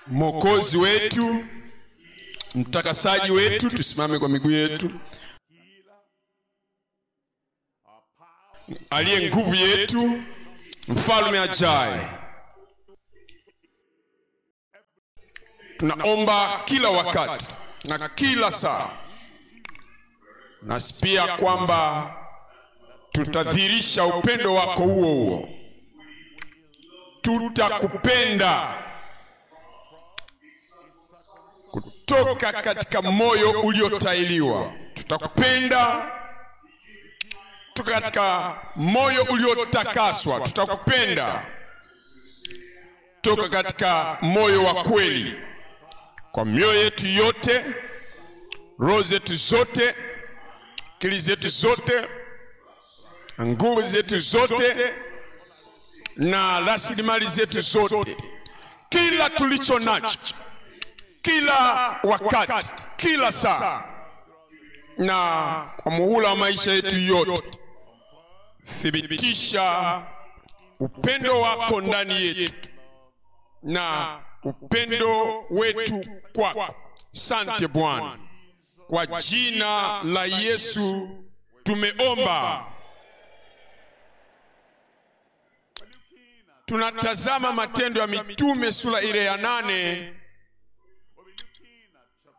Mwokozi wetu, mtakasaji wetu. Tusimame kwa miguu yetu. Aliye nguvu yetu, mfalme ajaye. Tunaomba kila wakati na kila saa, nasi pia kwamba tutadhihirisha upendo wako huo. Tutakupenda kutoka katika moyo uliotailiwa. Tutakupenda kutoka katika moyo uliotakaswa. Tutakupenda kutoka katika moyo wa kweli, kwa mioyo yetu yote, roho zetu zote, akili zetu zote, nguvu zetu zote na rasilimali zetu zote. Kila tulicho nacho, kila wakati, kila saa, na kwa muhula wa maisha yetu yote, thibitisha upendo wako ndani yetu na upendo wetu kwako. Asante Bwana, kwa jina la Yesu tumeomba. Tunatazama Matendo ya Mitume sura ile ya 8.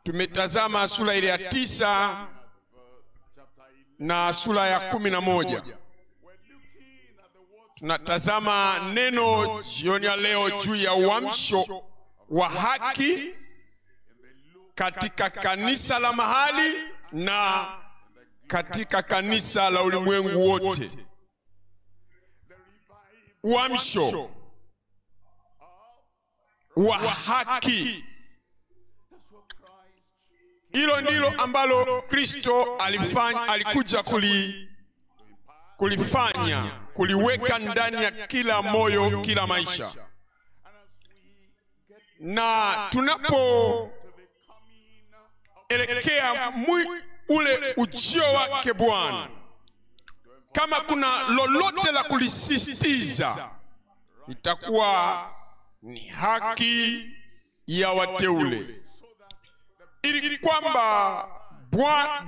Tumetazama sura ile ya 9 na sura ya 11. Tunatazama neno jioni ya leo juu ya uamsho wa haki katika kanisa la mahali na katika kanisa la ulimwengu wote. Uamsho wa haki, hilo ndilo ambalo Kristo alikuja kulifanya, kuliweka ndani ya kila moyo, kila maisha. Na tunapoelekea ule ujio wake Bwana, kama kuna lolote la kulisisitiza, itakuwa ni haki ya wateule, ili kwamba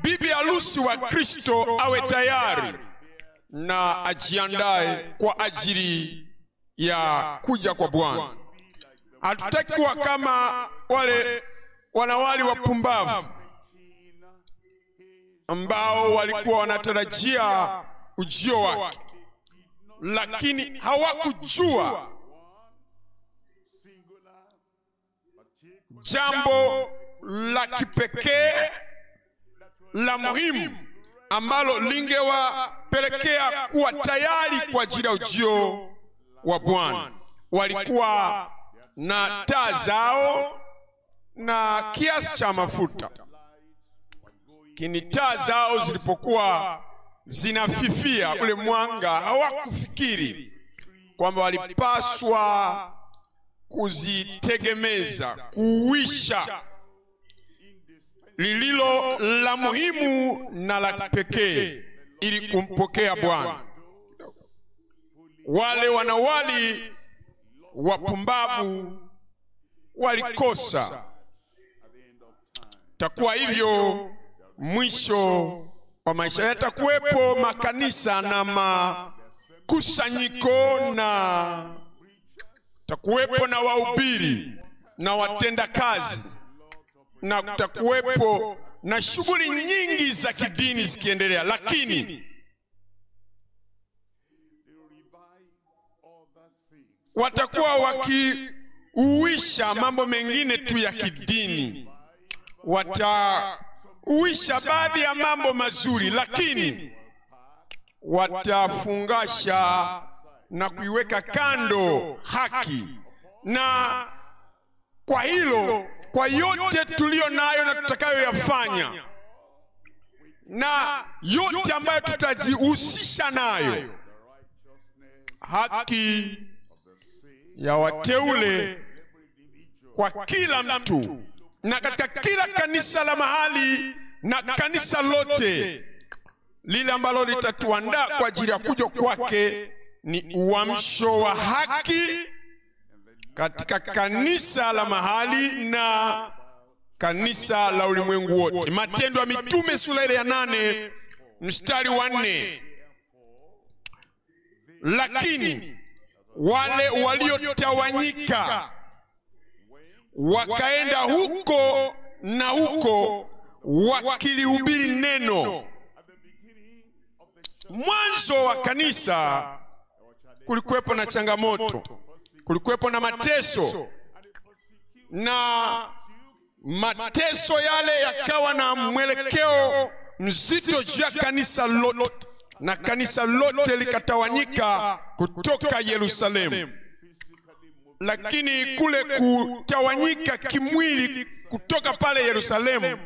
bibi harusi wa Kristo awe tayari na ajiandae kwa ajili ya kuja kwa Bwana. Hatutaki kuwa kama wale wanawali wapumbavu ambao walikuwa wanatarajia ujio wake, lakini hawakujua jambo la kipekee la muhimu ambalo lingewapelekea kuwa tayari kwa ajili ya ujio wa Bwana. Walikuwa na taa zao na kiasi cha mafuta, lakini taa zao zilipokuwa zinafifia ule mwanga, hawakufikiri kwamba walipaswa kuzitegemeza, kuuisha lililo la muhimu na la pekee ili kumpokea Bwana. Wale wanawali wapumbavu walikosa. Takuwa hivyo mwisho wa maisha. Yatakuwepo makanisa na makusanyiko, na takuwepo na wahubiri na watenda kazi, na kutakuwepo na shughuli nyingi za kidini zikiendelea, lakini watakuwa wakiuisha mambo mengine tu ya kidini. Watauisha baadhi ya mambo mazuri, lakini watafungasha na kuiweka kando haki. Na kwa hilo, kwa yote tulio nayo na tutakayoyafanya na yote ambayo tutajihusisha nayo, haki ya wateule kwa kila mtu, na katika kila kanisa la mahali na kanisa lote lile ambalo litatuandaa kwa ajili ya kuja kwake, ni uamsho wa haki katika kanisa la mahali na kanisa la ulimwengu wote. Matendo ya Mitume sura ya 8 mstari wa 4. Lakini wale waliotawanyika wakaenda huko na huko wakilihubiri neno. Mwanzo wa kanisa kulikuwepo na changamoto, kulikuwepo na mateso, na mateso yale yakawa na mwelekeo mzito juu ya kanisa lote, na kanisa lote likatawanyika kutoka Yerusalemu. Lakini kule kutawanyika kimwili kutoka pale Yerusalemu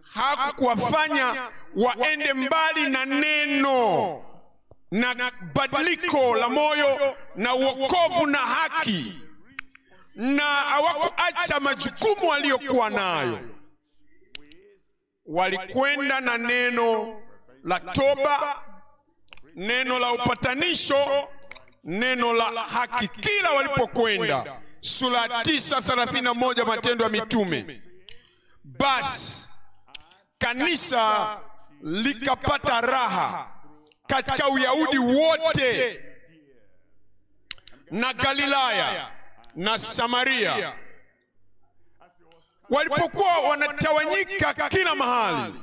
hakukuwafanya waende mbali na neno na badiliko la moyo na wokovu na haki, na hawakuacha majukumu waliokuwa nayo. Walikwenda na neno la toba, neno la upatanisho, neno la haki kila walipokwenda. Sura 9:31 Matendo ya Mitume. Basi kanisa likapata raha katika Uyahudi wote na Galilaya na Samaria. Walipokuwa wanatawanyika kila mahali,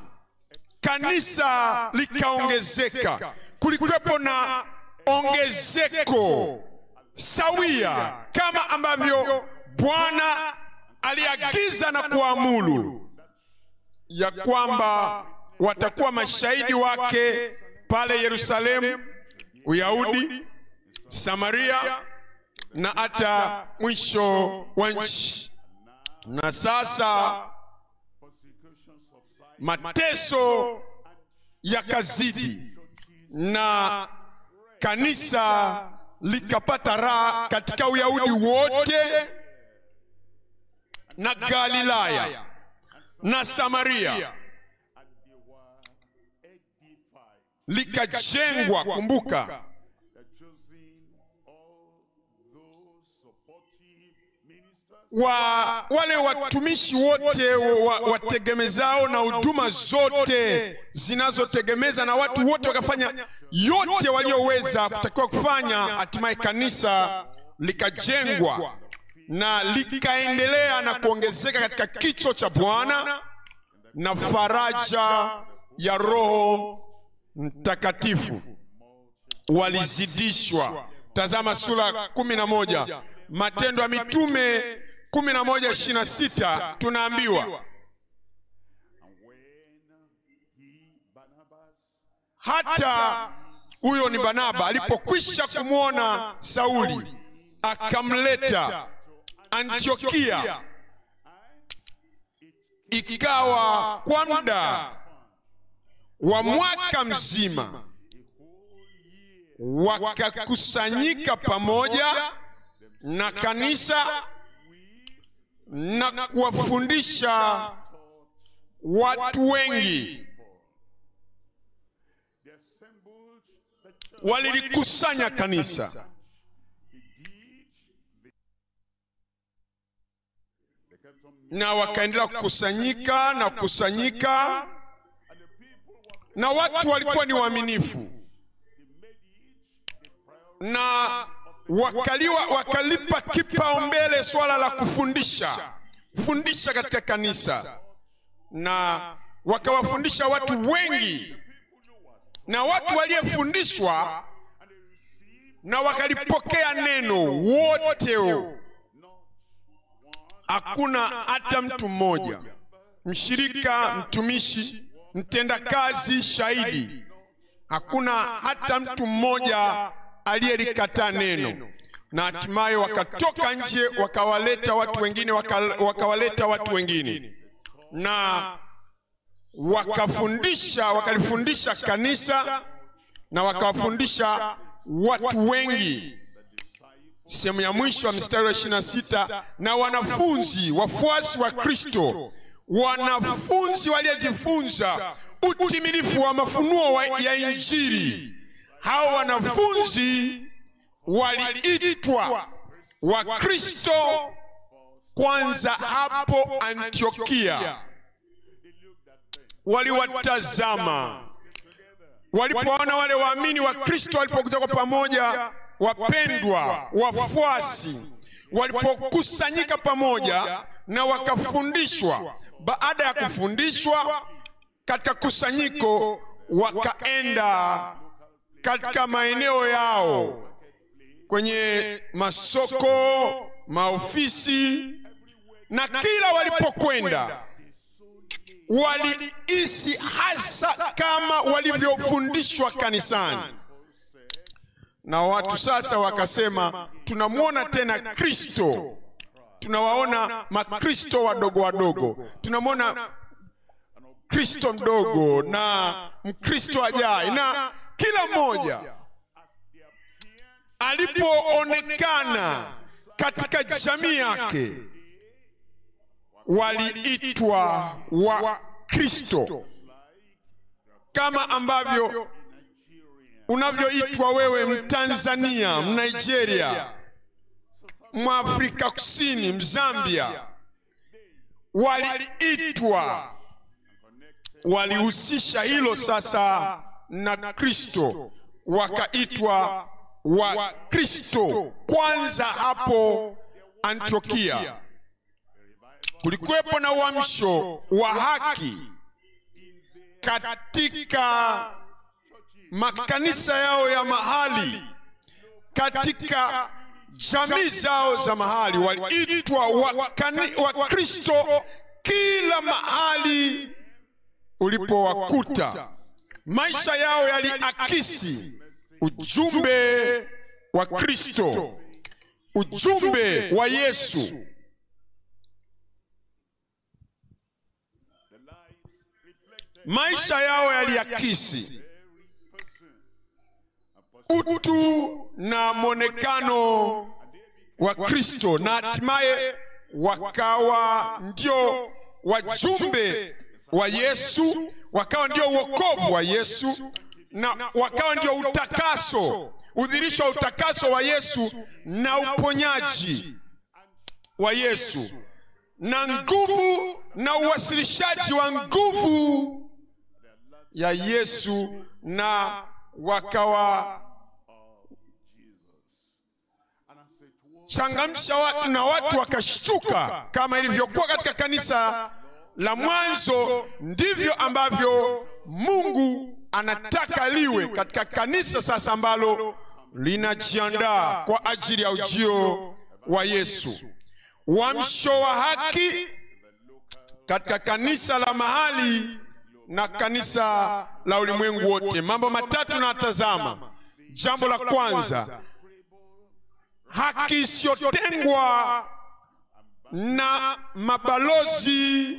kanisa likaongezeka. Kulikuwepo na ongezeko sawia kama ambavyo Bwana aliagiza na kuamuru ya kwamba watakuwa mashahidi wake pale Yerusalemu, Uyahudi, Samaria na hata mwisho wa nchi. Na sasa mateso yakazidi na kanisa likapata raha katika Uyahudi wote na Galilaya na Samaria. Likajengwa, kumbuka, wale watumishi wote wategemezao na huduma zote zinazotegemeza, na watu wote wakafanya yote walioweza kutakiwa kufanya. Hatimaye kanisa likajengwa na likaendelea na kuongezeka katika kicho cha Bwana, na faraja ya Roho Mtakatifu walizidishwa. Tazama sura 11 Matendo ya Mitume 11:26, tunaambiwa hata huyo ni Barnaba alipokwisha kumwona Sauli akamleta Antiokia. Ikawa kwa muda wa mwaka mzima wakakusanyika pamoja na kanisa na kuwafundisha watu wengi. Walilikusanya kanisa na wakaendelea kukusanyika na kukusanyika, na watu walikuwa ni waaminifu na wakalipa kipaumbele swala la kufundisha katika kanisa, na wakawafundisha watu wengi, na watu waliyefundishwa na wakalipokea neno wote, hakuna hata mtu mmoja, mshirika, mtumishi, mtendakazi, shahidi, hakuna hata mtu mmoja aliyelikataa neno. Na hatimaye wakatoka nje wakawaleta watu wengine na wakalifundisha kanisa na wakawafundisha watu wengi. Sehemu ya mwisho wa mstari wa 26, na wanafunzi, wafuasi wa Kristo, wanafunzi waliojifunza utimilifu wa mafunuo ya Injili. Hao wanafunzi waliitwa wa Kristo kwanza hapo Antiokia waliwatazama, walipoona wale waamini wa Kristo walipokuja kwa pamoja, wapendwa wafuasi walipokusanyika pamoja na wakafundishwa. Baada ya kufundishwa katika kusanyiko, wakaenda katika maeneo yao, kwenye masoko, maofisi, na kila walipokwenda walihisi hasa kama walivyofundishwa kanisani. Na watu sasa wakasema, tunamuona tena Kristo. Tunawaona makristo wadogo wadogo, tunamuona Kristo mdogo na Mkristo ajaye, na kila mmoja alipoonekana katika jamii yake waliitwa wa Kristo, kama ambavyo unavyoitwa wewe Mtanzania, Mnigeria, Mwafrika Kusini, Mzambia. Waliitwa, walihusisha hilo sasa na Kristo, wakaitwa wa Kristo kwanza hapo Antiokia. Kulikuwepo na uamsho wa haki katika makanisa yao ya mahali, katika jamii zao za mahali. Waliitwa wa Kristo kila mahali ulipowakuta. Maisha yao yaliakisi ujumbe wa Kristo, ujumbe wa Yesu. Maisha yao yaliakisi utu na monekano wa Kristo, na hatimaye wakawa ndio wajumbe wa Yesu, wakawa ndio wokovu wa Yesu, na wakawa ndio utakaso, udhirisho wa utakaso wa Yesu na uponyaji wa Yesu, na nguvu na uwasilishaji wa nguvu ya Yesu, na wakawa changamsha watu, na watu wakashtuka. Kama ilivyokuwa katika kanisa la mwanzo, ndivyo ambavyo Mungu anataka liwe katika kanisa sasa ambalo linajiandaa kwa ajili ya ujio wa Yesu. Uamsho wa haki katika kanisa la mahali na kanisa la ulimwengu wote. Mambo matatu na tazama. Jambo la kwanza, haki isiyotengwa na mabalozi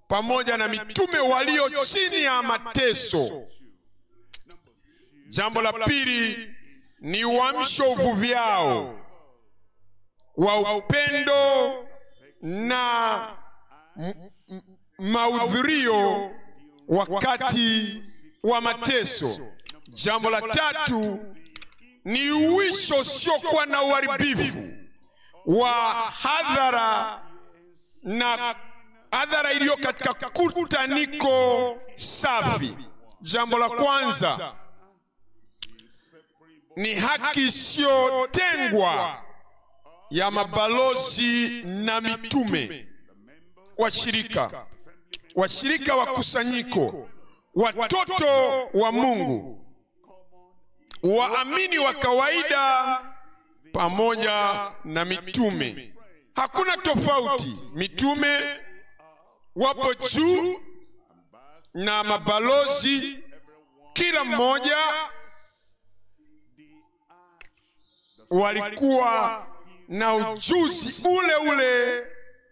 pamoja na mitume walio chini ya mateso. Jambo la pili ni uamsho uvuviao wa upendo na mahudhurio wakati wa mateso. Jambo la tatu ni uwisho usiokuwa na uharibifu wa hadhara, na hadhara iliyo katika kutaniko safi. Jambo la kwanza ni haki isiyotengwa ya mabalozi na mitume, washirika wa kusanyiko, watoto wa Mungu, waamini wa kawaida pamoja na mitume. Hakuna tofauti. Mitume wapo juu na mabalozi, kila mmoja walikuwa na ujuzi ule ule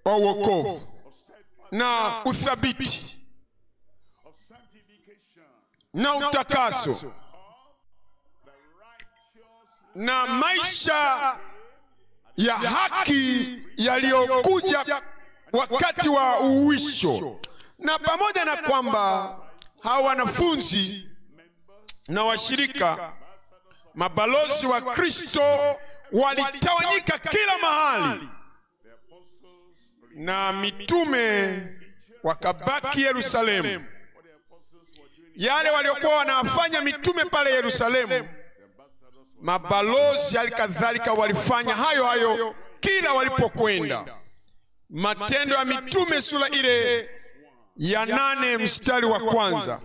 wa wokovu na uthabiti na utakaso na maisha ya haki yaliyokuja wakati wa uwisho. Na pamoja na kwamba hawa wanafunzi na washirika mabalozi wa Kristo walitawanyika kila mahali, na mitume wakabaki Yerusalemu. Yale waliokuwa wanafanya mitume pale Yerusalemu, mabalozi alikadhalika walifanya hayo hayo kila walipokwenda. Matendo ya Mitume sura ile ya 8 mstari wa kwanza.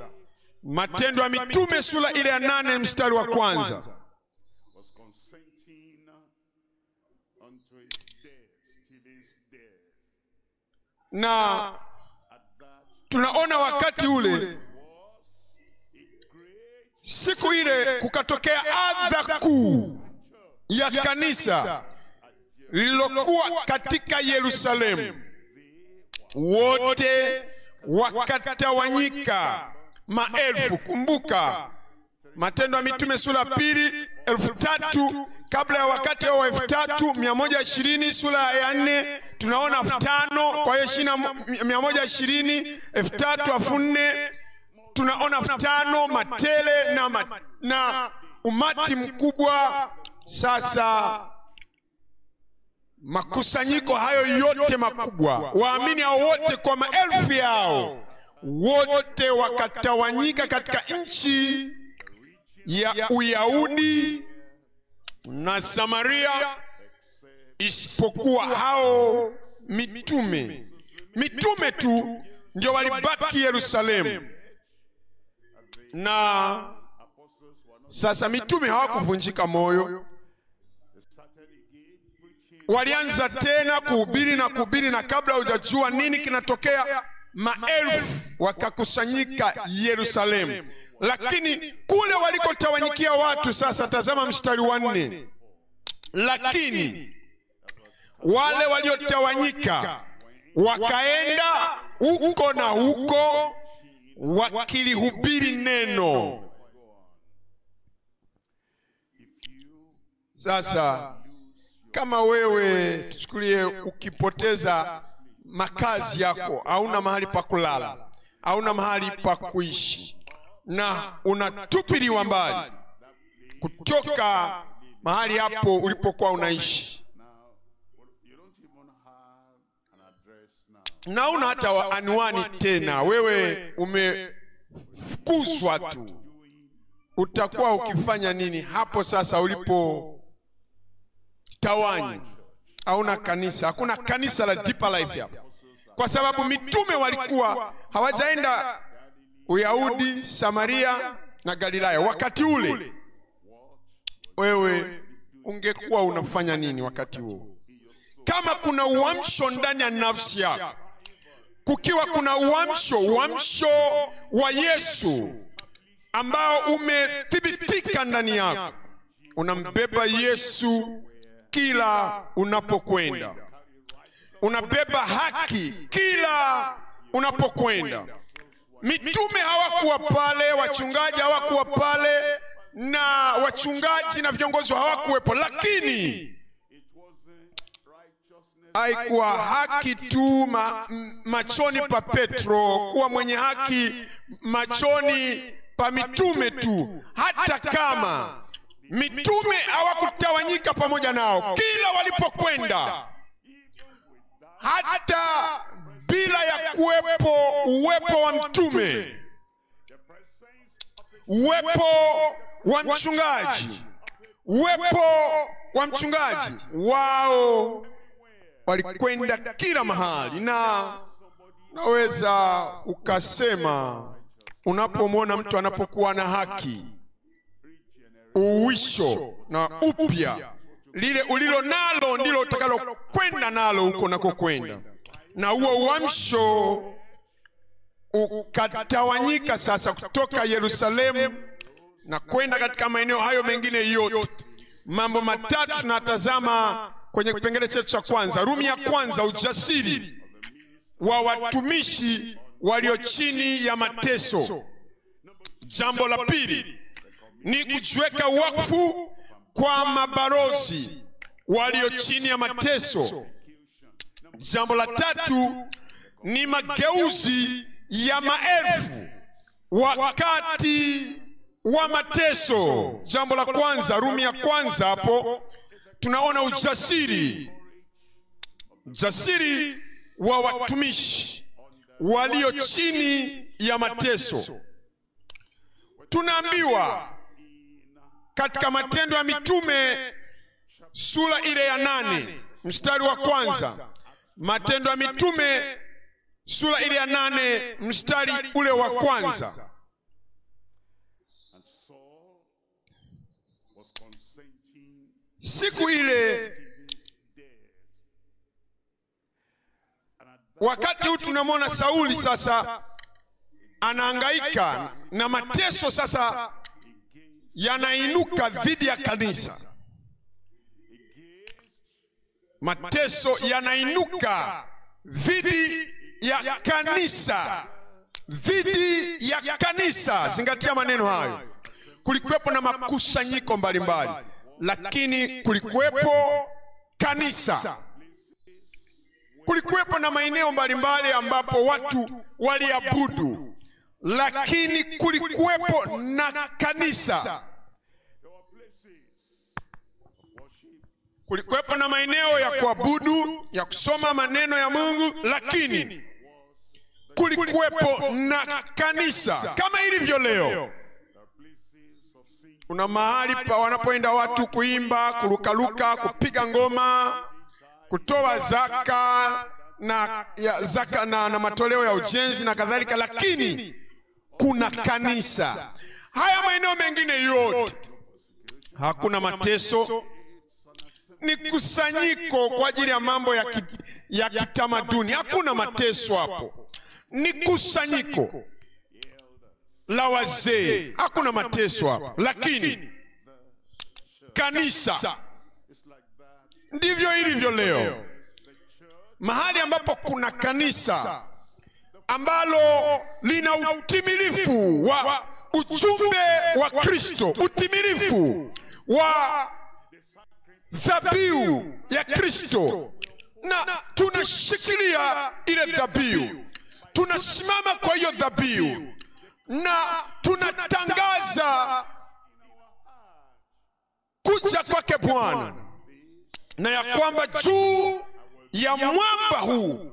Matendo ya Mitume sura ile ya 8 mstari wa kwanza. Na tunaona wakati ule, siku ile, kukatokea adha kuu ya kanisa lililokuwa katika Yerusalemu. Wote wakatawanyika maelfu. Kumbuka Matendo ya Mitume sura 2, 3000 kabla ya wakati wa 3120. Sura ya 4 tunaona 5000, kwa hiyo 120, 3000, 4000 tunaona 5000 matele na umati mkubwa. Sasa makusanyiko hayo yote makubwa, waamini hao wote kwa maelfu yao, wote wakatawanyika katika nchi ya Uyahudi na Samaria, isipokuwa hao mitume. Mitume tu ndio walibaki Yerusalemu. Na sasa mitume hawakuvunjika moyo, walianza tena kuhubiri, na kabla hujajua nini kinatokea, maelfu wakakusanyika Yerusalemu. Lakini kule walikotawanyikia watu, sasa tazama mstari wa 4. Lakini wale waliotawanyika wakaenda huko na huko wakilihubiri neno. Sasa kama wewe, tuchukulie, ukipoteza makazi yako, hauna mahali pa kulala, hauna mahali pa kuishi, na unatupiliwa mbali kutoka mahali hapo ulipokuwa unaishi, na una hata anwani tena, wewe umefukuzwa tu, utakuwa ukifanya nini hapo sasa ulipo tawanya? Hauna kanisa, hakuna kanisa la Deeper Life hapa, kwa sababu mitume walikuwa hawajaenda Uyahudi, Samaria na Galilaya. Wakati ule wewe ungekuwa unafanya nini wakati huo? Kama kuna uamsho ndani ya nafsi yako, kukiwa kuna uamsho wa Yesu ambao umethibitika ndani yako, unambeba Yesu kila unapokwenda, unabeba haki kila unapokwenda. Mitume hawakuwa pale, wachungaji hawakuwa pale, na wachungaji na viongozi hawakuwepo, lakini haikuwa haki tu machoni pa Petro, kuwa mwenye haki machoni pa mitume tu. Hata kama mitume hawakutawanyika pamoja nao kila walipokwenda, hata bila ya kuwepo uwepo wa mtume, uwepo wa mchungaji, wao walikwenda kila mahali. Na naweza ukasema, unapomwona mtu anapokuwa na haki, uwisho na upya, lile ulilo nalo ndilo utakalo kwenda nalo huko nakokwenda. Na huo uamsho ukatawanyika sasa kutoka Yerusalemu na kwenda katika maeneo hayo mengine yote. Mambo matatu tunatazama kwenye kipengele chetu cha kwanza. Rumi ya kwanza, ujasiri wa watumishi walio chini ya mateso. Jambo la pili ni kujiweka wakfu kwa mabalozi walio chini ya mateso. Jambo la tatu ni mageuzi ya maelfu wakati wa mateso. Jambo la kwanza, Rumi ya kwanza, hapo tunaona ujasiri wa watumishi walio chini ya mateso. Tunaambiwa katika Matendo ya Mitume sura ile ya 8 mstari wa kwanza. Matendo ya Mitume sura ile ya 8 mstari ule wa kwanza. Siku ile, wakati huu tunamwona Sauli sasa anahangaika na mateso sasa yanainuka dhidi ya kanisa. Mateso yanainuka dhidi ya kanisa. Dhidi ya kanisa. Zingatia maneno hayo. Kulikuwepo na makusanyiko mbalimbali, lakini kulikuwepo kanisa. Kulikuwepo na maeneo mbalimbali ambapo watu waliabudu, lakini kulikuwepo na kanisa. Kulikuwepo na maeneo ya kuabudu, ya kusoma maneno ya Mungu, lakini kulikuwepo na kanisa. Kama ilivyo leo, kuna mahali pa wanapoenda watu kuimba, kurukaruka, kupiga ngoma, kutoa zaka na matoleo ya ujenzi na kadhalika, lakini kuna kanisa. Haya maeneo mengine yote hakuna mateso, ni kusanyiko kwa ajili ya mambo ya kitamaduni. Hakuna mateso hapo, ni kusanyiko la wazee, hakuna mateso hapo. Lakini kanisa, ndivyo ilivyo leo. Mahali ambapo kuna kanisa ambalo lina utimilifu wa ujumbe wa Kristo, utimilifu wa dhabihu ya Kristo, na tunashikilia ile dhabihu, tunasimama kwa hiyo dhabihu, na tunatangaza kuja kwake Bwana, na ya kwamba juu ya mwamba huu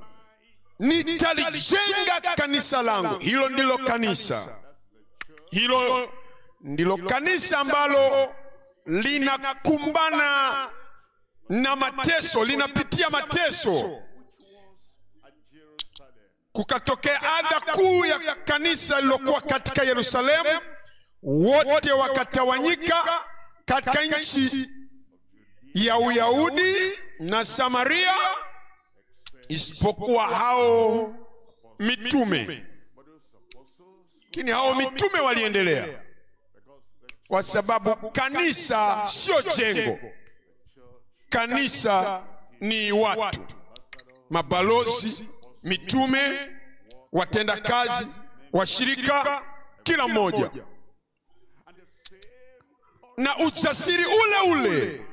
nitalijenga kanisa langu. Hilo ndilo kanisa. Hilo ndilo kanisa ambalo linakumbana na mateso, linapitia mateso. Kukatokea adha kuu ya kanisa lilokuwa katika Yerusalemu. Wote wakatawanyika katika nchi ya Uyahudi na Samaria, isipokuwa hao mitume. Lakini hao mitume waliendelea, kwa sababu kanisa sio jengo. Kanisa ni watu, mabalozi, mitume, watenda kazi, washirika, kila mmoja. Na ujasiri ule ule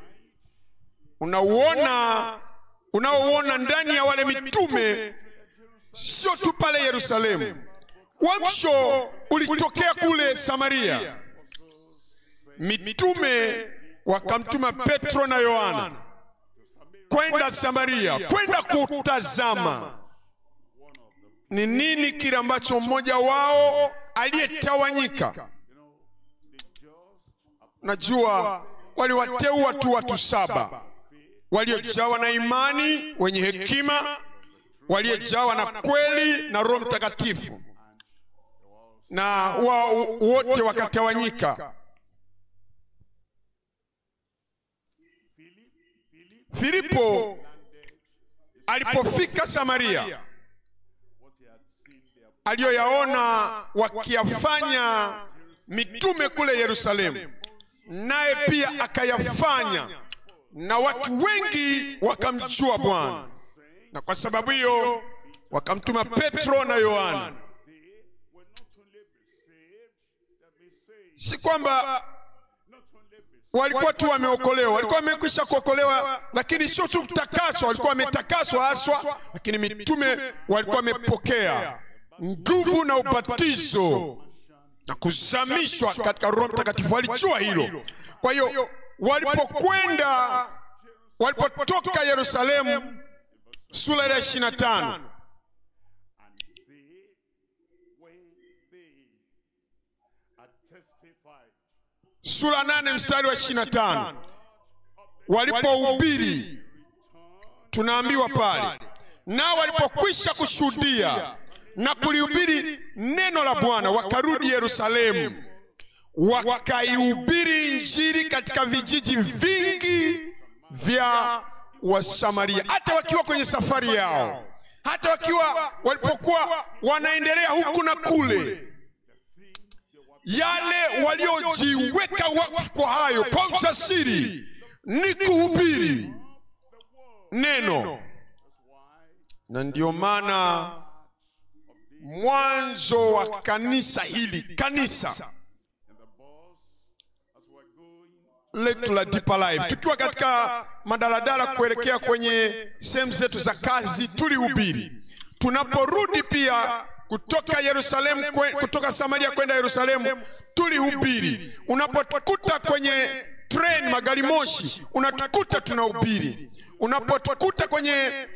unaoona ndani ya wale mitume, sio tu pale Yerusalemu. Uamsho ulitokea kule Samaria. Mitume wakamtuma Petro na Yohana kwenda Samaria, kwenda kutazama ni nini kile ambacho mmoja wao aliyetawanyika. Najua waliwateua tu watu 7 waliojawa na imani, wenye hekima, waliojawa na kweli na Roho Mtakatifu, na wao wote wakatawanyika. Filipo alipofika Samaria, aliyoyaona wakiyafanya mitume kule Yerusalemu, naye pia akayafanya, na watu wengi wakamjua Bwana. Na kwa sababu hiyo wakamtuma Petro na Yohana. Si kwamba walikuwa tu wameokolewa, walikuwa wamekwisha kuokolewa, lakini sio tu kutakaswa, walikuwa wametakaswa haswa, lakini mitume walikuwa wamepokea nguvu na ubatizo na kuzamishwa katika Roho Mtakatifu. Walijua hilo. Kwa hiyo walipotoka Yerusalemu, sura ya 25, sura 8 mstari wa 25, walipohubiri, tunaambiwa pale, nao walipokwisha kushuhudia na kulihubiri neno la Bwana, wakarudi Yerusalemu, wakaihubiri Injili katika vijiji vingi vya Wasamaria. Hata wakiwa kwenye safari yao, hata walipokuwa wanaendelea huku na kule, yale waliojiweka wakfu kwa hayo, kwa ujasiri, ni kuhubiri neno. Na ndio maana mwanzo wa kanisa hili, kanisa letu la Deeper Life, tukiwa katika madaladala kuelekea kwenye sehemu zetu za kazi, tulihubiri. Tunaporudi pia kutoka Yerusalemu, kutoka Samaria kwenda Yerusalemu, tulihubiri. Unapotukuta kwenye train, magari moshi, unatukuta tunahubiri. Unapotukuta kwenye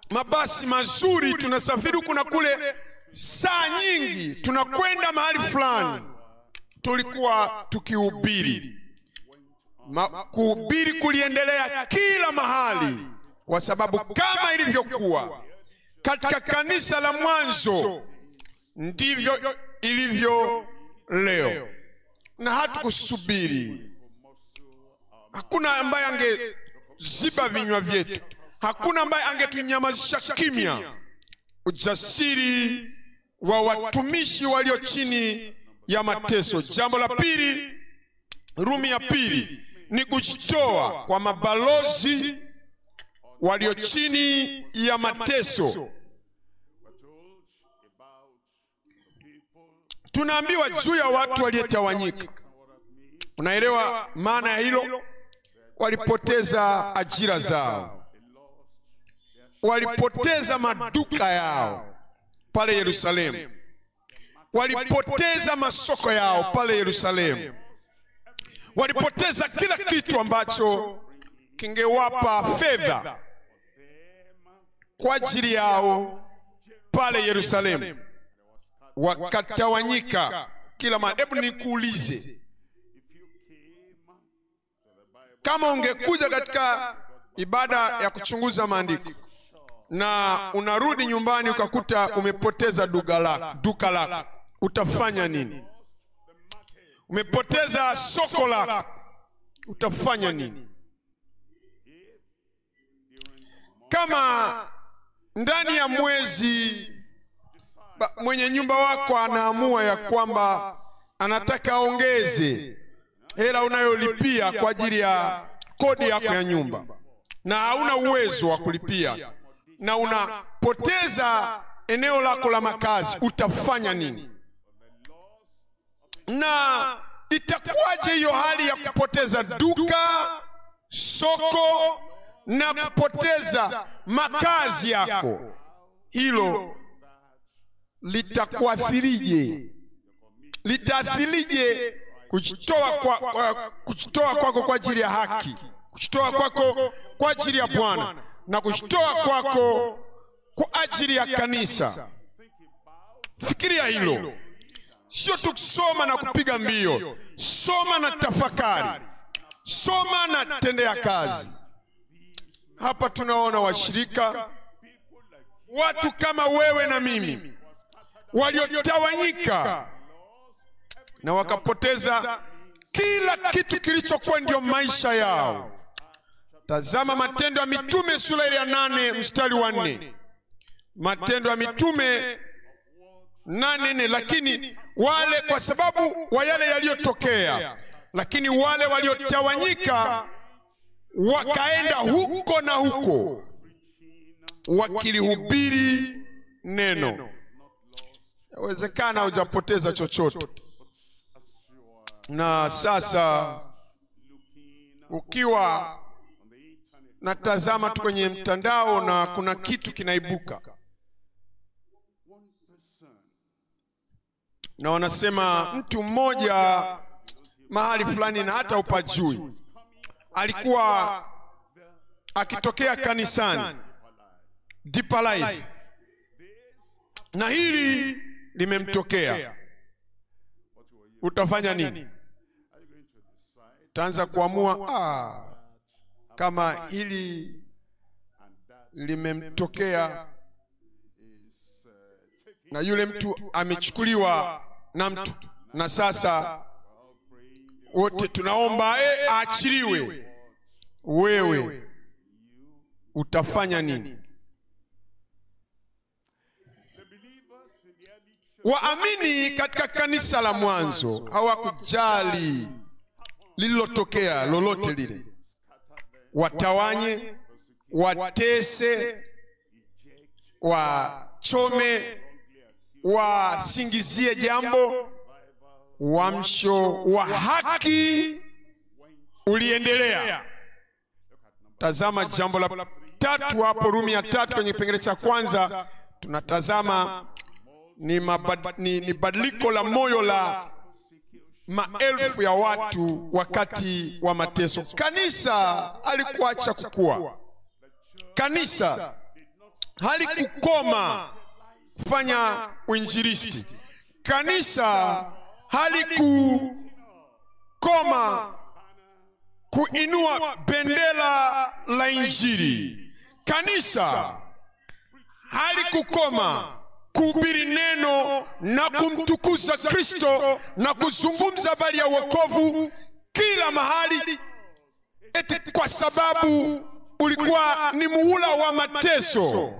mabasi mazuri, tunasafiri huku na kule saa nyingi, tunakwenda mahali fulani, tulikuwa tukihubiri. Kuhubiri kuliendelea kila mahali, kwa sababu kama ilivyokuwa katika kanisa la mwanzo, ndivyo ilivyo leo. Na hatukusubiri. Hakuna ambaye angeziba vinywa vyetu. Hakuna ambaye angetunyamazisha kimya. Ujasiri wa watumishi walio chini ya mateso. Jambo la pili, Rumi ya pili, ni kujitoa kwa mabalozi walio chini ya mateso. Tunaambiwa juu ya watu waliotawanyika. Unaelewa maana ya hilo? Walipoteza ajira zao, walipoteza maduka yao pale Yerusalemu, walipoteza masoko yao pale Yerusalemu, walipoteza kila kitu ambacho kingewapa fedha kwa ajili yao pale Yerusalemu. Wakatawanyika kila mahali. Hebu nikuulize, kama ungekuja katika ibada ya kuchunguza maandiko na unarudi nyumbani ukakuta umepoteza duka lako, utafanya nini? Umepoteza soko lako, utafanya nini? Kama ndani ya mwezi mwenye nyumba wako anaamua ya kwamba anataka aongeze hela unayolipia kwa ajili ya kodi yako ya nyumba, na hauna uwezo wa kulipia, na unapoteza eneo lako la makazi, utafanya nini? Na itakuwaje hiyo hali ya kupoteza duka, soko na kupoteza makazi yako? Hilo litakuathirije? Litaathirije kujitoa kwako kwa ajili ya haki, kujitoa kwako kwa ajili ya Bwana, na kujitoa kwako kwa ajili ya kanisa? Fikiria hilo. Sio tu kusoma na kupiga mbio. Soma na tafakari. Soma na tendea kazi. Hapa tunaona washirika, watu kama wewe na mimi, waliotawanyika na wakapoteza kila kitu kilichokuwa ndio maisha yao. Tazama Matendo ya Mitume sura ya 8 mstari wa 4. Matendo ya Mitume 8:4. Lakini wale, kwa sababu wa yale yaliyotokea, lakini wale waliotawanyika wakaenda huko na huko wakilihubiri neno. Yawezekana hujapoteza chochote. Na sasa ukiwa natazama tu kwenye mtandao na kuna kitu kinaibuka, na wanasema mtu mmoja mahali fulani na hata upajui alikuwa akitokea kanisani Deeper Life, na hili limemtokea. Utafanya nini? Utaanza kuamua kama hili limemtokea na yule mtu amechukuliwa na mtu, na sasa wote tunaomba aachiliwe, wewe utafanya nini? Waamini katika kanisa la mwanzo hawakujali lililotokea lolote lile. Watawanye, watese, wachome, wasingizie jambo, uamsho wa haki uliendelea. Tazama jambo la 3 hapo, Rumi 3 kwenye kipengele cha kwanza. Tunatazama ni badiliko la moyo la maelfu ya watu wakati wa mateso. Kanisa halikuacha kukua. Kanisa halikukoma kufanya uinjilisti. Kanisa halikukoma kuinua bendera la Injili. Kanisa halikukoma kuhubiri neno na kumtukuza Kristo na kuzungumza habari ya wokovu kila mahali, eti kwa sababu ulikuwa ni muhula wa mateso.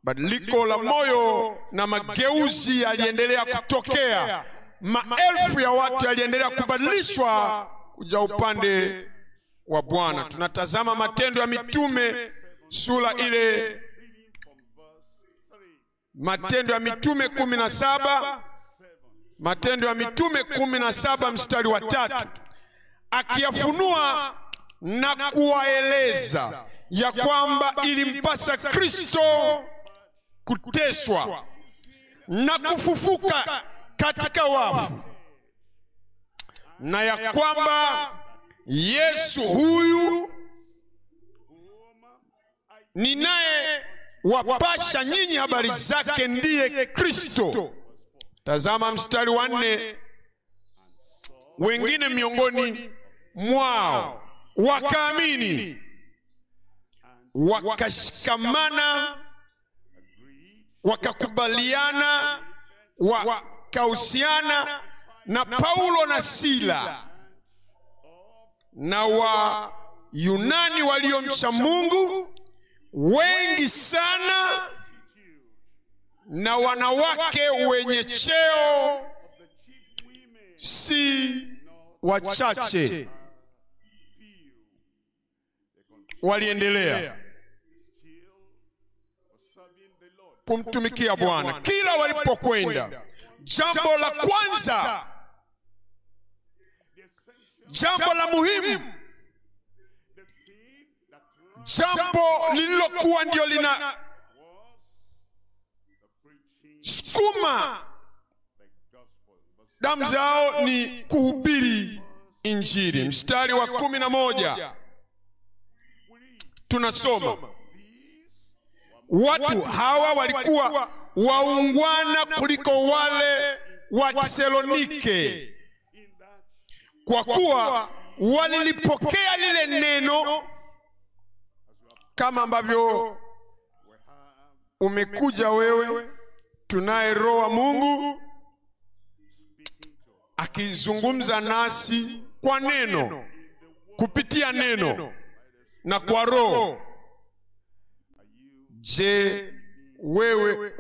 Badiliko la moyo na mageuzi yaliendelea kutokea. Maelfu ya watu yaliendelea kubadilishwa kuja upande wa Bwana. Tunatazama Matendo ya Mitume sura ile, Matendo ya Mitume 17, Matendo ya Mitume 17 mstari wa 3, akiyafunua na kuwaeleza ya kwamba ilimpasa Kristo kuteswa na kufufuka katika wafu, na ya kwamba Yesu huyu ninaye wapasha nyinyi habari zake ndiye Kristo. Tazama mstari wa 4, wengine miongoni mwao wakaamini, wakashikamana, wakakubaliana, wakahusiana na Paulo na Sila, na Wayunani waliomcha Mungu wengi sana, na wanawake wenye cheo si wachache. Waliendelea kumtumikia Bwana kila walipokwenda. Jambo la kwanza, jambo la muhimu, jambo lililokuwa ndio lina sukuma damu zao ni kuhubiri Injili. Mstari wa 11 tunasoma, watu hawa walikuwa waungwana kuliko wale wa Tesalonike, kwa kuwa walilipokea lile neno kama ambavyo umekuja wewe. Tunaye Roho wa Mungu akizungumza nasi kwa neno, kupitia neno na kwa Roho. Je, wewe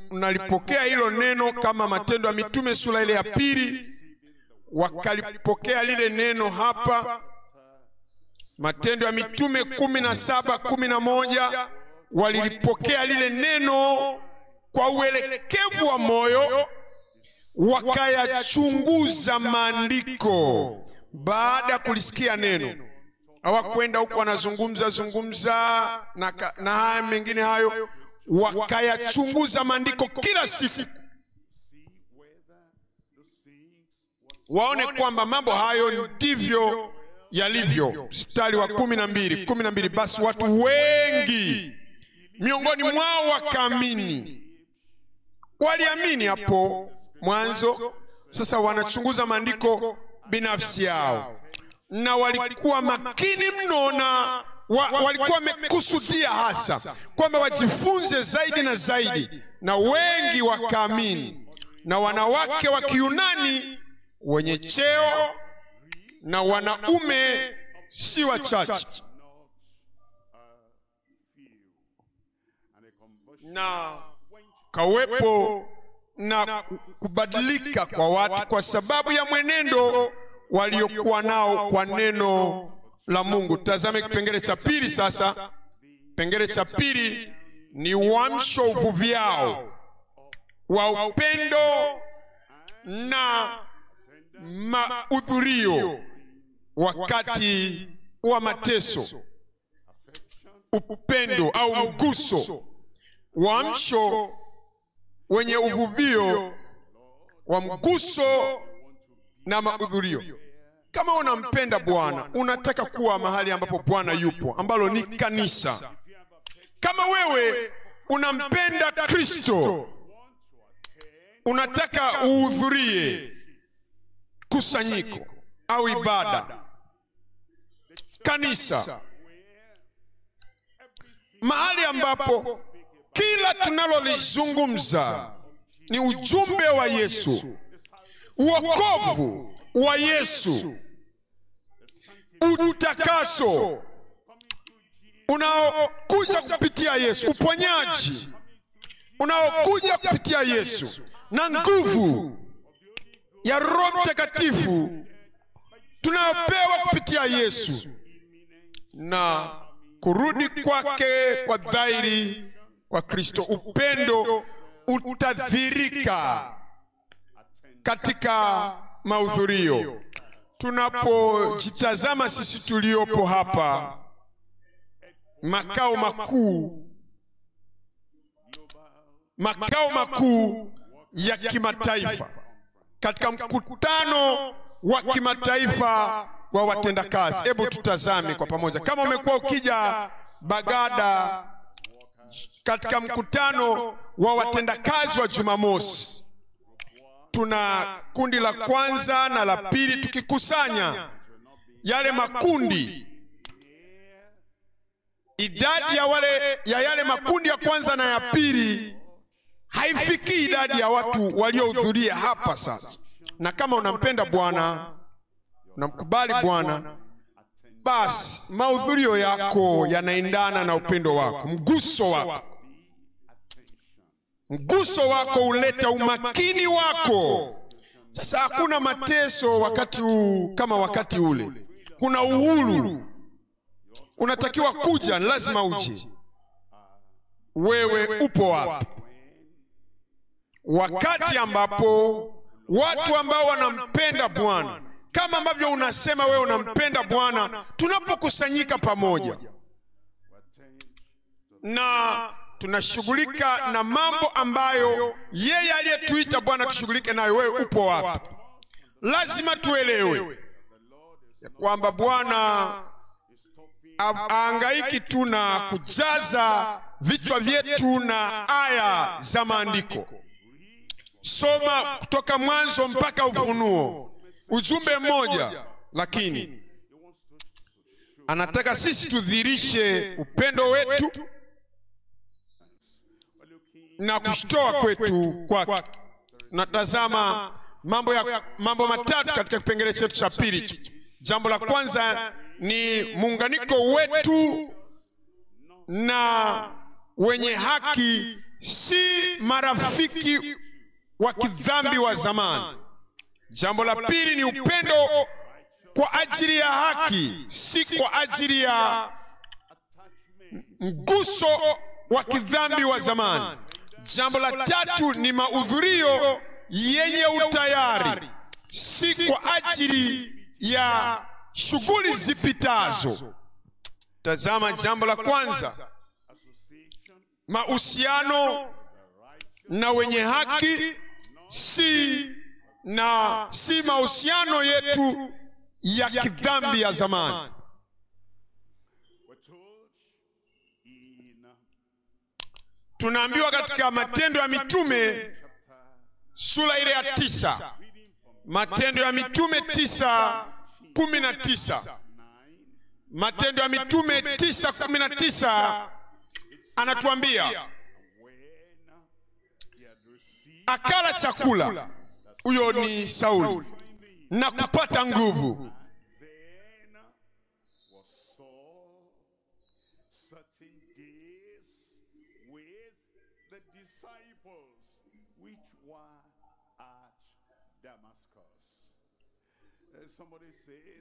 unalipokea hilo neno? Kama Matendo ya Mitume sura ile ya 2 wakalipokea lile neno hapa. Matendo ya Mitume 17:11 walilipokea lile neno kwa uelekevu wa moyo, wakayachunguza maandiko baada ya kulisikia neno. Hawakwenda huko wanazungumza na haya mengine hayo. wakayachunguza maandiko kila siku, waone kwamba mambo hayo ndivyo yalivyo. Mstari wa 12, basi watu wengi miongoni mwao wakaamini. Waliamini hapo mwanzo, sasa wanachunguza maandiko binafsi yao, na walikuwa makini mno, na walikuwa wamekusudia hasa kwamba wajifunze zaidi na zaidi, na wengi wakaamini. Na wanawake wa Kiyunani wenye cheo na wanaume si wachache, na kawepo na kubadilika kwa watu kwa sababu ya mwenendo waliokuwa nao kwa neno la Mungu. Tazame kipengele cha pili sasa. Kipengele cha pili ni uamsho uvuviao wa upendo na mahudhurio wakati wa mateso. Upendo au mguso, uamsho wenye uvuvio wa mguso na mahudhurio. Kama unampenda Bwana, unataka kuwa mahali ambapo Bwana yupo, ambalo ni kanisa. Kama wewe unampenda Kristo, unataka uhudhurie kusanyiko au ibada, kanisa, mahali ambapo kila tunalolizungumza ni ujumbe wa Yesu, wokovu wa Yesu, utakaso unaokuja kupitia Yesu, uponyaji unaokuja kupitia Yesu, na nguvu ya Roho Mtakatifu tunayopewa kupitia Yesu, na kurudi kwake kwa dhahiri kwa Kristo. Upendo utadhirika katika mahudhurio. Tunapojitazama sisi tuliopo hapa, makao makuu ya kimataifa, katika mkutano wa kimataifa wa watendakazi, hebu tutazame kwa pamoja. Kama umekuwa ukija Bagada katika mkutano wa watendakazi wa Jumamosi, tuna kundi la kwanza na la pili. Tukikusanya yale makundi, idadi ya yale makundi ya kwanza na ya pili haifikii idadi ya watu waliohudhuria hapa sasa. Na kama unampenda Bwana, unamkubali Bwana, basi mahudhurio yako yanaendana na upendo wako. Mguso wako huleta umakini wako. Sasa hakuna mateso wakati kama wakati ule. Kuna uhuru. Unatakiwa kuja, lazima uje. Wewe upo wapi? Wakati ambapo watu ambao wanampenda Bwana, kama ambavyo unasema wewe unampenda Bwana, tunapokusanyika pamoja na tunashughulika na mambo ambayo yeye aliyetuita Bwana tushughulike nayo, wewe upo wapi? Lazima tuelewe ya kwamba Bwana haangaiki tu na kujaza vichwa vyetu na aya za maandiko. Soma kutoka Mwanzo mpaka Ufunuo, ujumbe mmoja, lakini anataka sisi tudhihirishe upendo wetu na kushtoa kwetu kwake. Natazama mambo matatu katika kipengele chetu cha pili. Jambo la kwanza ni muunganiko wetu na wenye haki, si marafiki wa kidhambi wa zamani. Jambo la pili ni upendo kwa ajili ya haki, si kwa ajili ya mguso wa kidhambi wa zamani. Jambo la tatu ni mahudhurio yenye utayari, si kwa ajili ya shughuli zipitazo. Tazama jambo la kwanza, mahusiano na wenye haki, si mahusiano yetu ya kidhambi ya zamani. Tunaambiwa katika Matendo ya Mitume sura ile ya 9, Matendo ya Mitume 9:19, Matendo ya Mitume 9:19 anatuambia akala chakula, huyo ni Sauli, na kupata nguvu.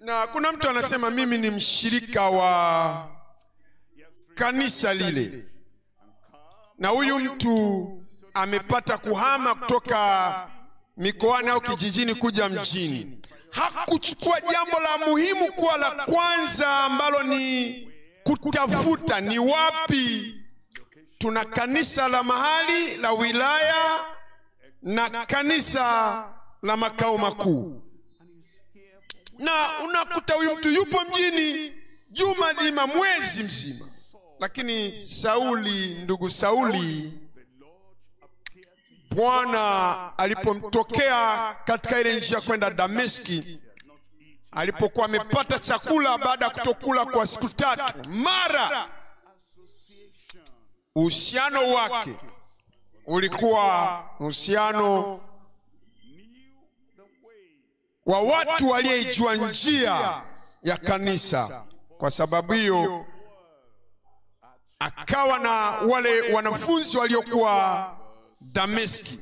Na kuna mtu anasema mimi ni mshirika wa kanisa lile, na huyu mtu amepata kuhama kutoka mikoani au kijijini kuja mjini. Hakuchukua jambo la muhimu kuwa la kwanza, ambalo ni kutafuta ni wapi tuna kanisa la mahali la wilaya na kanisa la makao makuu. Na unakuta huyu mtu yupo mjini juma zima, mwezi mzima. Lakini Sauli, ndugu Sauli, Bwana alipomtokea katika ile njia kwenda Dameski, alipokuwa amepata chakula baada ya kutokula kwa siku 3, mara uhusiano wake ulikuwa uhusiano wa watu walioijua njia ya kanisa. Kwa sababu hiyo akawa na wale wanafunzi waliokuwa Dameski.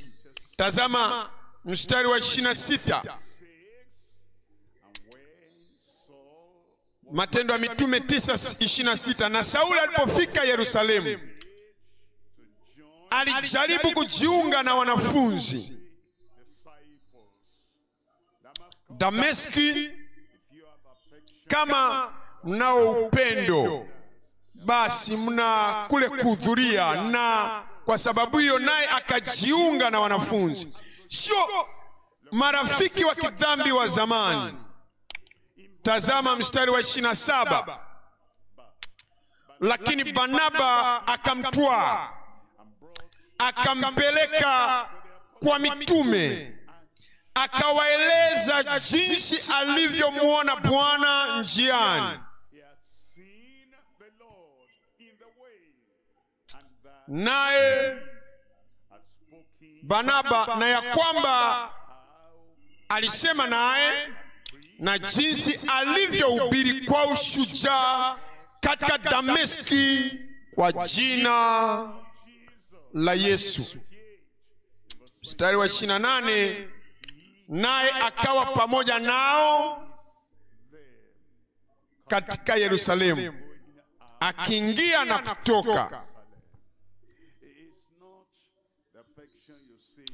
Tazama mstari wa 26, Matendo ya Mitume 9:26. Na Sauli alipofika Yerusalemu, alijaribu kujiunga na wanafunzi. Dameski, kama mnao upendo, basi mna kule kuhudhuria, na kwa sababu hiyo naye akajiunga na wanafunzi. Sio marafiki wa kidhambi wa zamani. Tazama mstari wa 27, lakini Barnaba akamtwaa akampeleka kwa mitume, akawaeleza jinsi alivyomwona Bwana njiani, naye Barnaba, na ya kwamba alisema naye, na jinsi alivyohubiri kwa ushujaa katika Dameski kwa jina la Yesu. Mstari wa 28, naye akawa pamoja nao katika Yerusalemu, akiingia na kutoka.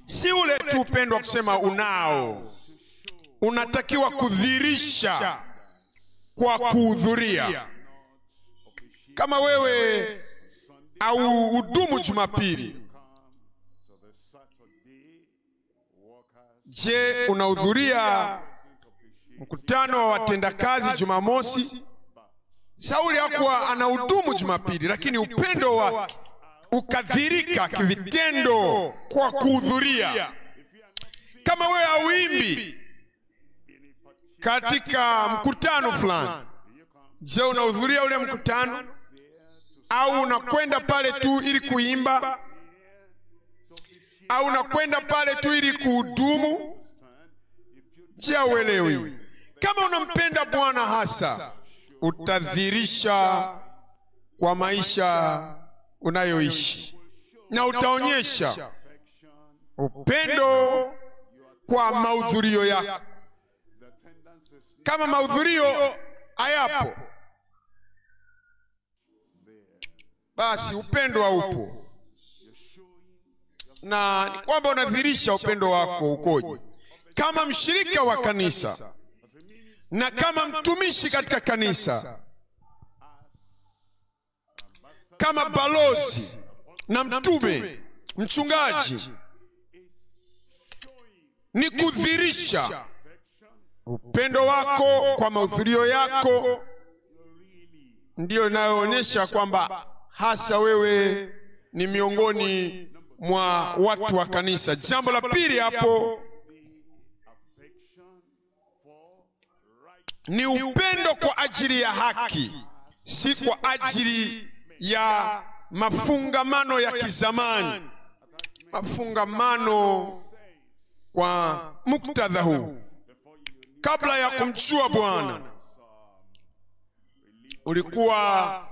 Si ule tu upendo wa kusema unao, unatakiwa kudhihirisha kwa kuhudhuria. Kama wewe au hudumu Jumapili, je, unahudhuria mkutano wa watendakazi Jumamosi? Sauli hakuwa anahudumu Jumapili, lakini upendo wake ukadhirika kivitendo kwa kuhudhuria. Kama wewe hauimbi katika mkutano fulani, je, unahudhuria ule mkutano au unakwenda pale tu ili kuimba, au unakwenda pale tu ili kuhudumu? Je, uelewi? Kama unampenda Bwana hasa, utadhihirisha kwa maisha unayoishi, na utaonyesha upendo kwa mahudhurio yako. Kama mahudhurio hayapo, basi upendo haupo. Na ni kwamba unadhihirisha upendo wako ukoje, kama mshirika wa kanisa na kama mtumishi katika kanisa, kama balozi na mtume, mchungaji, ni kudhirisha upendo wako kwa mahudhurio yako, ndio inayoonyesha kwamba hasa wewe ni miongoni mwa watu wa kanisa. Jambo la pili hapo ni upendo kwa ajili ya haki, si kwa ajili ya mafungamano ya kizamani. Mafungamano kwa muktadha huu, kabla ya kumjua Bwana ulikuwa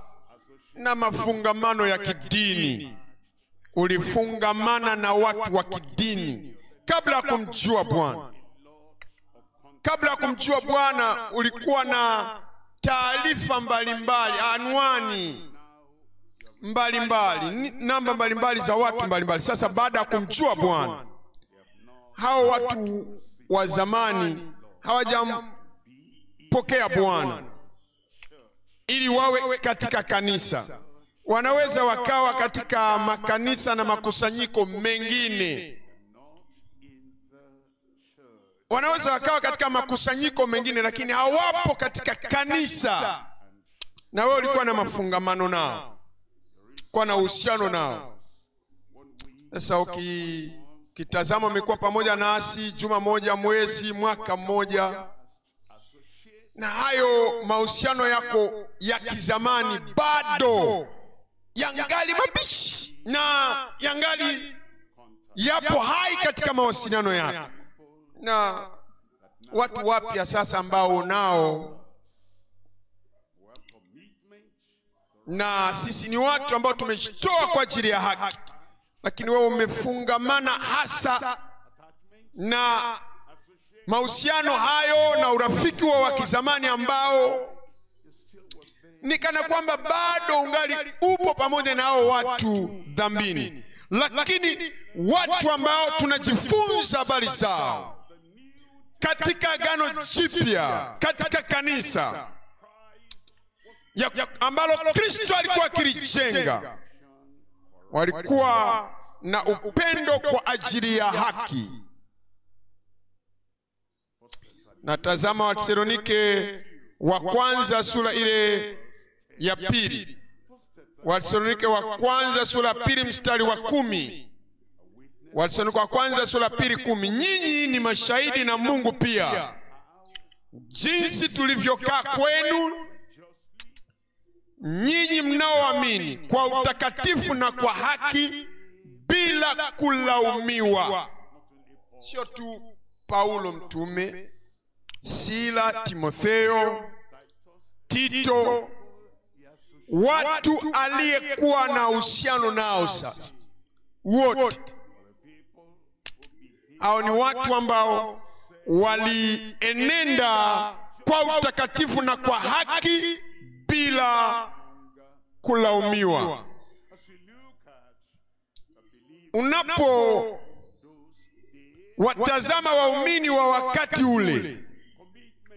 na mafungamano ya kidini, ulifungamana na watu wa kidini kabla ya kumjua Bwana. Kabla ya kumjua Bwana ulikuwa na taarifa mbalimbali, anwani mbalimbali, namba mbalimbali za watu mbalimbali. Sasa baada ya kumjua Bwana, hao watu wa zamani hawajampokea Bwana ili wawe katika kanisa. Wanaweza wakawa katika makanisa na makusanyiko mengine, wanaweza wakawa katika makusanyiko mengine, lakini hawapo katika kanisa. Na wewe ulikuwa na mafungamano nao, kwa na uhusiano nao. Sasa ukitazama umekuwa pamoja nasi juma moja, mwezi, mwaka mmoja, na hayo mahusiano yako ya kizamani bado yangali mabichi na yangali yapo hai katika mawasiliano yako. Na watu wapya sasa ambao nao, na sisi ni watu ambao tumejitoa kwa ajili ya haki, lakini wewe umefungamana hasa na mahusiano hayo na urafiki wa kizamani ambao ni kana kwamba bado ungali upo pamoja na hao watu dhambini. Lakini watu ambao tunajifunza habari zao katika Agano Jipya, katika kanisa ambalo Kristo alikuwa akilijenga, walikuwa na upendo kwa ajili ya haki. Na tazama Wathesalonike wa kwanza sura ile ya pili. Wathesalonike wa kwanza sura pili mstari wa 10. Wathesalonike wa kwanza sura pili 10. Nyinyi ni mashahidi na Mungu pia, jinsi tulivyokaa kwenu nyinyi mnaoamini kwa utakatifu na kwa haki bila kulaumiwa. Sio tu Paulo mtume, Sila, Timotheo, Tito, watu aliyekuwa na uhusiano nao. Sasa wote hao ni watu ambao walienenda kwa utakatifu na kwa haki bila kulaumiwa. Unapo watazama waumini wa wakati ule,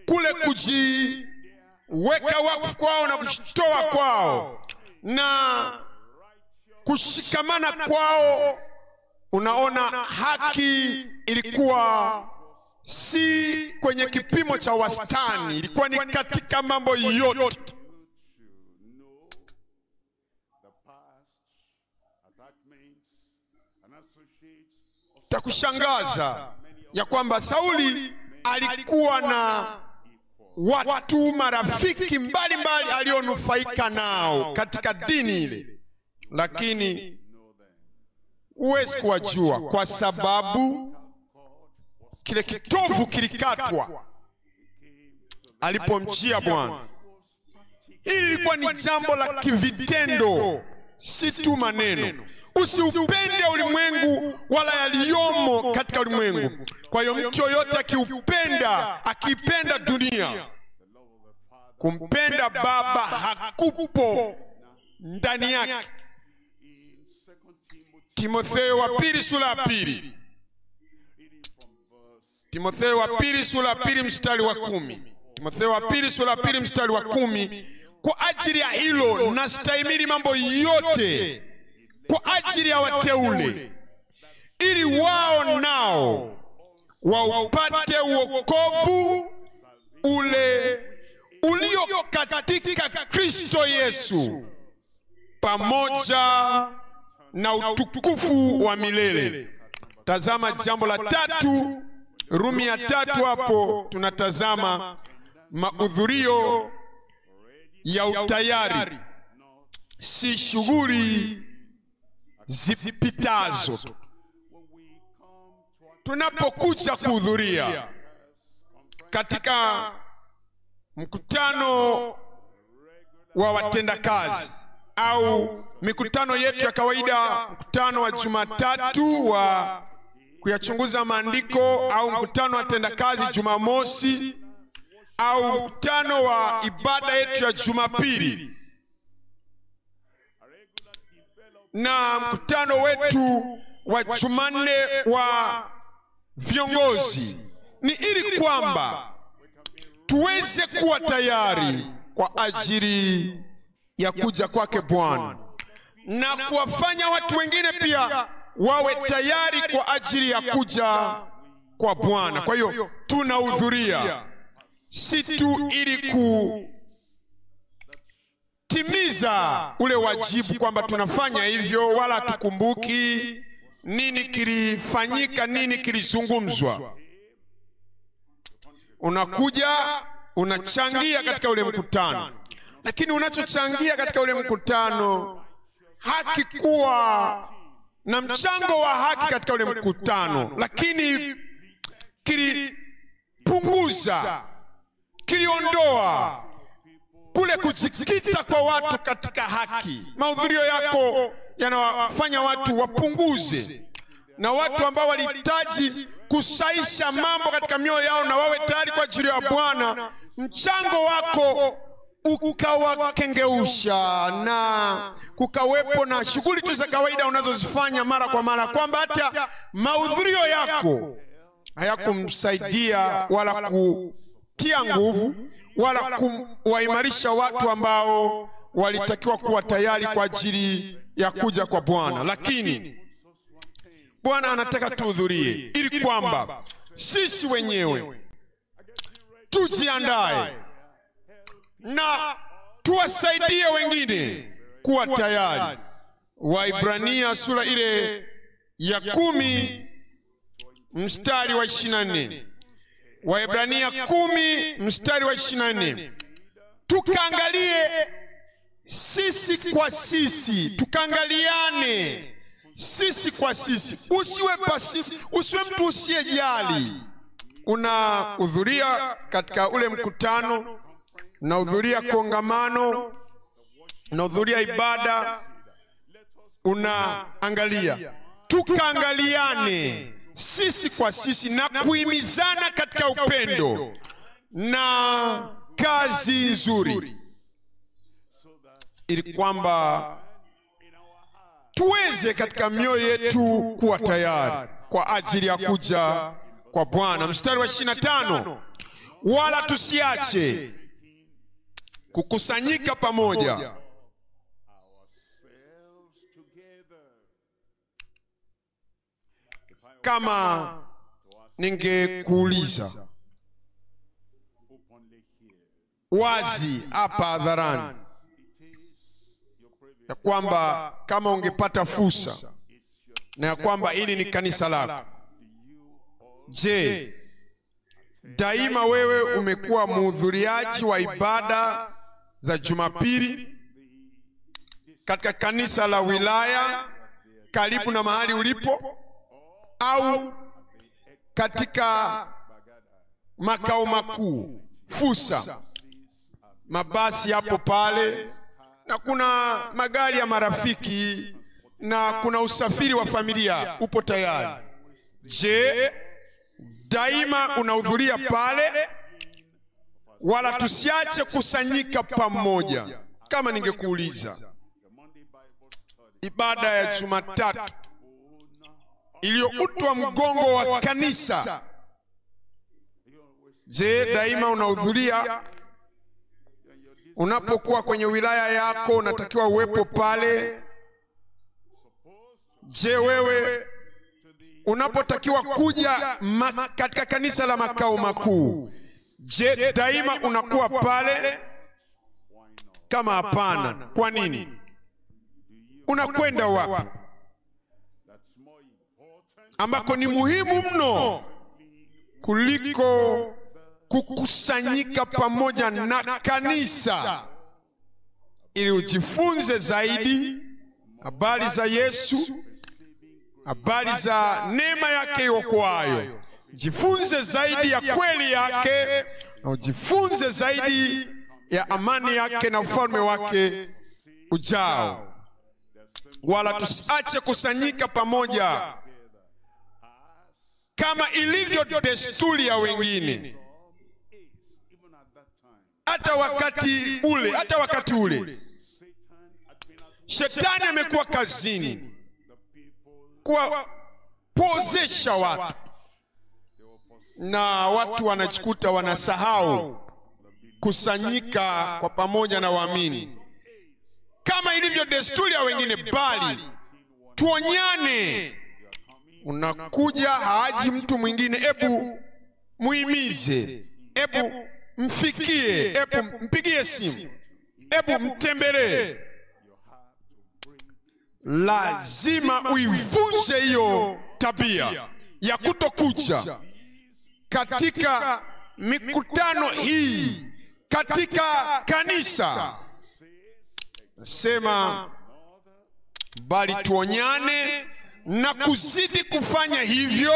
kule kujiweka wakfu kwao na kujitoa kwao na kushikamana kwao, unaona haki ilikuwa si kwenye kipimo cha wastani, ilikuwa ni katika mambo yote. Takushangaza ya kwamba Sauli alikuwa na watu marafiki mbalimbali alionufaika nao katika dini ile, lakini huwezi kuwajua kwa sababu kile kitovu kilikatwa alipomjia Bwana. Hili lilikuwa ni jambo la kivitendo, si tu maneno. Usiupende ulimwengu wala yaliyomo katika ulimwengu. Kwa hiyo mtu yoyote akipenda dunia, kumpenda Baba hakupo ndani yake. Timotheo wa pili sura ya pili. Timotheo wa pili sura ya pili mstari wa 10. Timotheo wa pili sura ya pili mstari wa 10. Kwa ajili ya hilo nastahimili mambo yote kwa ajili ya wateule, ili wao nao waupate wokovu ule ulio katika Kristo Yesu, pamoja na utukufu wa milele. Tazama jambo la tatu, Rumi ya 3 hapo tunatazama mahudhurio ya utayari, si shughuli zipitazo. Tunapokuja kuhudhuria katika mkutano wa watendakazi au mikutano yetu ya kawaida, mkutano wa Jumatatu wa kuyachunguza maandiko, au mkutano wa watendakazi Jumamosi, au mkutano wa ibada yetu ya Jumapili, na mkutano wetu wa Jumanne wa viongozi, ni ili kwamba tuweze kuwa tayari kwa ajili ya kuja kwake Bwana, na kuwafanya watu wengine pia wawe tayari kwa ajili ya kuja kwa Bwana. Kwa hiyo tunahudhuria si tu ili kutimiza ule wajibu kwamba tunafanya hivyo, wala tukumbuki nini kilifanyika, nini kilizungumzwa. Unakuja unachangia katika ule mkutano, lakini unachochangia katika ule mkutano hakikuwa na mchango wa haki katika ule mkutano, lakini kilipunguza, kiliondoa kule kujikita kwa watu katika haki. Mahudhurio yako yanawafanya watu wapunguze, na watu ambao walihitaji kusaisha mambo katika mioyo yao na wawe tayari kwa ajili ya Bwana, mchango wako ukawakengeusha, na kukawepo na shughuli tu za kawaida unazozifanya mara kwa mara, kwamba hata mahudhurio yako hayakumsaidia wala kutia nguvu wala kuwaimarisha watu ambao walitakiwa kuwa tayari kwa ajili ya kuja kwa Bwana. Lakini Bwana anataka tuhudhurie ili kwamba sisi wenyewe tujiandae na tuwasaidie wengine kuwa tayari. Waibrania sura ile ya 10 mstari wa 24. Waibrania 10 mstari wa 24. Tukaangalie sisi kwa sisi, tukaangaliane sisi kwa sisi. Usiwe pasifu, usiwe mtu usiyejali. Unahudhuria katika ule mkutano, unahudhuria kongamano, unahudhuria ibada, unaangalia. Tukaangaliane sisi kwa sisi na kuhimizana katika upendo na kazi nzuri, ili kwamba tuweze katika mioyo yetu kuwa tayari kwa ajili ya kuja kwa Bwana. Mstari wa 25, wala tusiache kukusanyika pamoja kama ningekuuliza wazi hapa hadharani ya kwamba kama ungepata fursa na ya kwamba hili ni kanisa lako, je, daima wewe umekuwa mhudhuriaji wa ibada za Jumapili katika kanisa la wilaya karibu na mahali ulipo, au katika makao makuu? Fursa, mabasi hapo pale, na kuna magari ya marafiki, na kuna usafiri wa familia, upo tayari. Je, daima unahudhuria pale? Wala tusiache kusanyika pamoja. Kama ningekuuliza ibada ya Jumatatu iliyoutwa mgongo wa kanisa, je, daima unahudhuria? Unapokuwa kwenye wilaya yako unatakiwa uwepo pale, Je, wewe unapotakiwa kuja katika kanisa la makao makuu, je, daima unakuwa pale? Kama hapana, kwa nini? Unakwenda wapi ambako ni muhimu mno kuliko kukusanyika pamoja na kanisa ili ujifunze zaidi habari za Yesu, habari za neema yake iokoayo, jifunze zaidi ya kweli yake, na ujifunze zaidi ya amani yake na ufalme wake ujao. Wala tusiache kusanyika pamoja kama ilivyo desturi ya wengine. Hata wakati ule Shetani amekuwa kazini kuwapozesha watu, na watu wanajikuta wanasahau kusanyika kwa pamoja na waamini kama ilivyo desturi ya wengine, bali tuonyane. Unakuja, haji mtu mwingine, ebu muhimize, ebu mfikie, ebu mpigie simu, ebu mtembelee. Lazima uivunje hiyo tabia ya kutokuja katika mikutano hii katika kanisa. Sema, bali tuonyane na kuzidi kufanya hivyo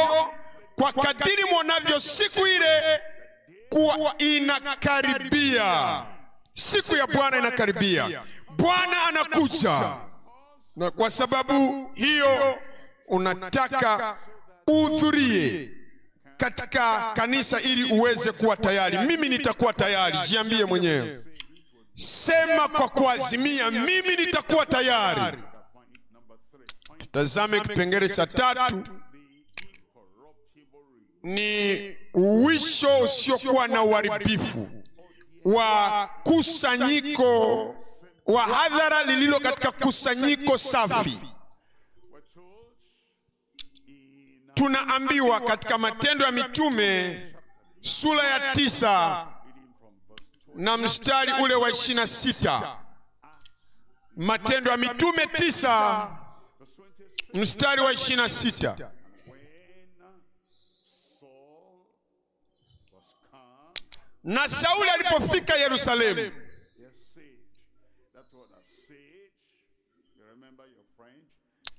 kwa kadiri mwanavyo siku ile kuwa inakaribia. Siku ya Bwana inakaribia. Bwana anakuja. Na kwa sababu hiyo unataka uhudhurie katika kanisa ili uweze kuwa tayari. Mimi nitakuwa tayari. Jiambie mwenyewe. Sema kwa kuazimia, mimi nitakuwa tayari. Tutazame kipengele cha 3. Ni uwisho usiokuwa na uharibifu wa kusanyiko wa hadhara lililo katika kusanyiko safi. Tunaambiwa katika Matendo ya Mitume sura ya 9 na mstari ule wa 26. Matendo ya Mitume 9 mstari wa 26. Na Sauli alipofika Yerusalemu,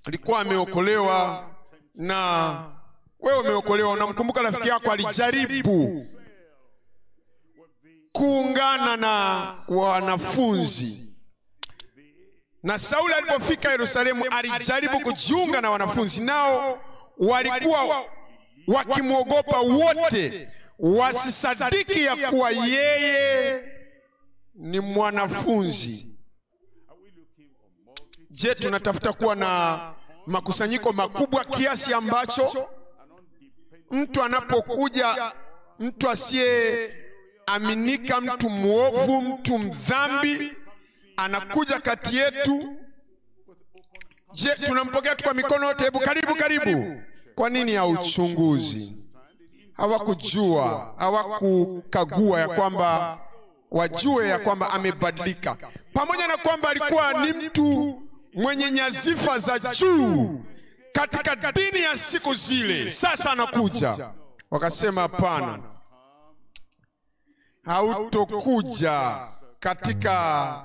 alikuwa ameokolewa, na wewe umeokolewa. Unamkumbuka rafiki yako alijaribu kuungana na wanafunzi, na Sauli alipofika Yerusalemu alijaribu kujiunga na wanafunzi, nao walikuwa wakimwogopa wote, wasisadiki ya kuwa yeye ni mwanafunzi. Je, tunatafuta kuwa na makusanyiko makubwa kiasi ambacho mtu anapokuja, mtu asiye aminika, mtu muovu, mtu mdhambi, anakuja kati yetu? Je, tunampokea tu kwa mikono yote, hebu karibu karibu? Kwa nini hauchunguzi? Hawakujua, hawakukagua ya kwamba wajue ya kwamba amebadilika, pamoja na kwamba alikuwa ni mtu mwenye nyazifa za juu katika dini ya siku zile. Sasa anakuja, wakasema hapana, hautokuja katika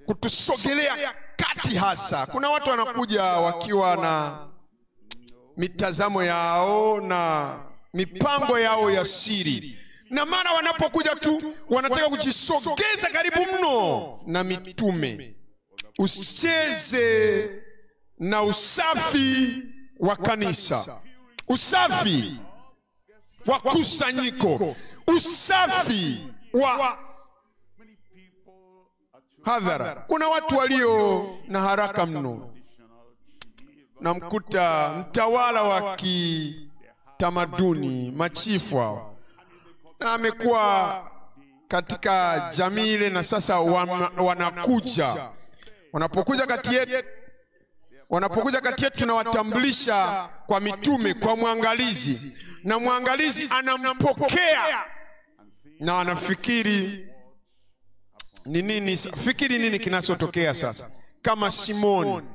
kutusogelea kati. Hasa kuna watu wanakuja wakiwa na mitazamo yao na mipango yao ya siri, na mara wanapokuja tu wanataka kujisogeza karibu mno na mitume. Usicheze na usafi wa kanisa, usafi wa kusanyiko, usafi wa hadhara. Kuna watu walio na haraka mno. Namkuta mtawala wa kitamaduni, machifu hao, na amekuwa katika jamii ile, na sasa wanakuja wanapokuja kati yetu tunawatambulisha kwa mitume, kwa mwangalizi, na mwangalizi anampokea na anafikiri ni nini, fikiri nini kinachotokea sasa. Kama Simoni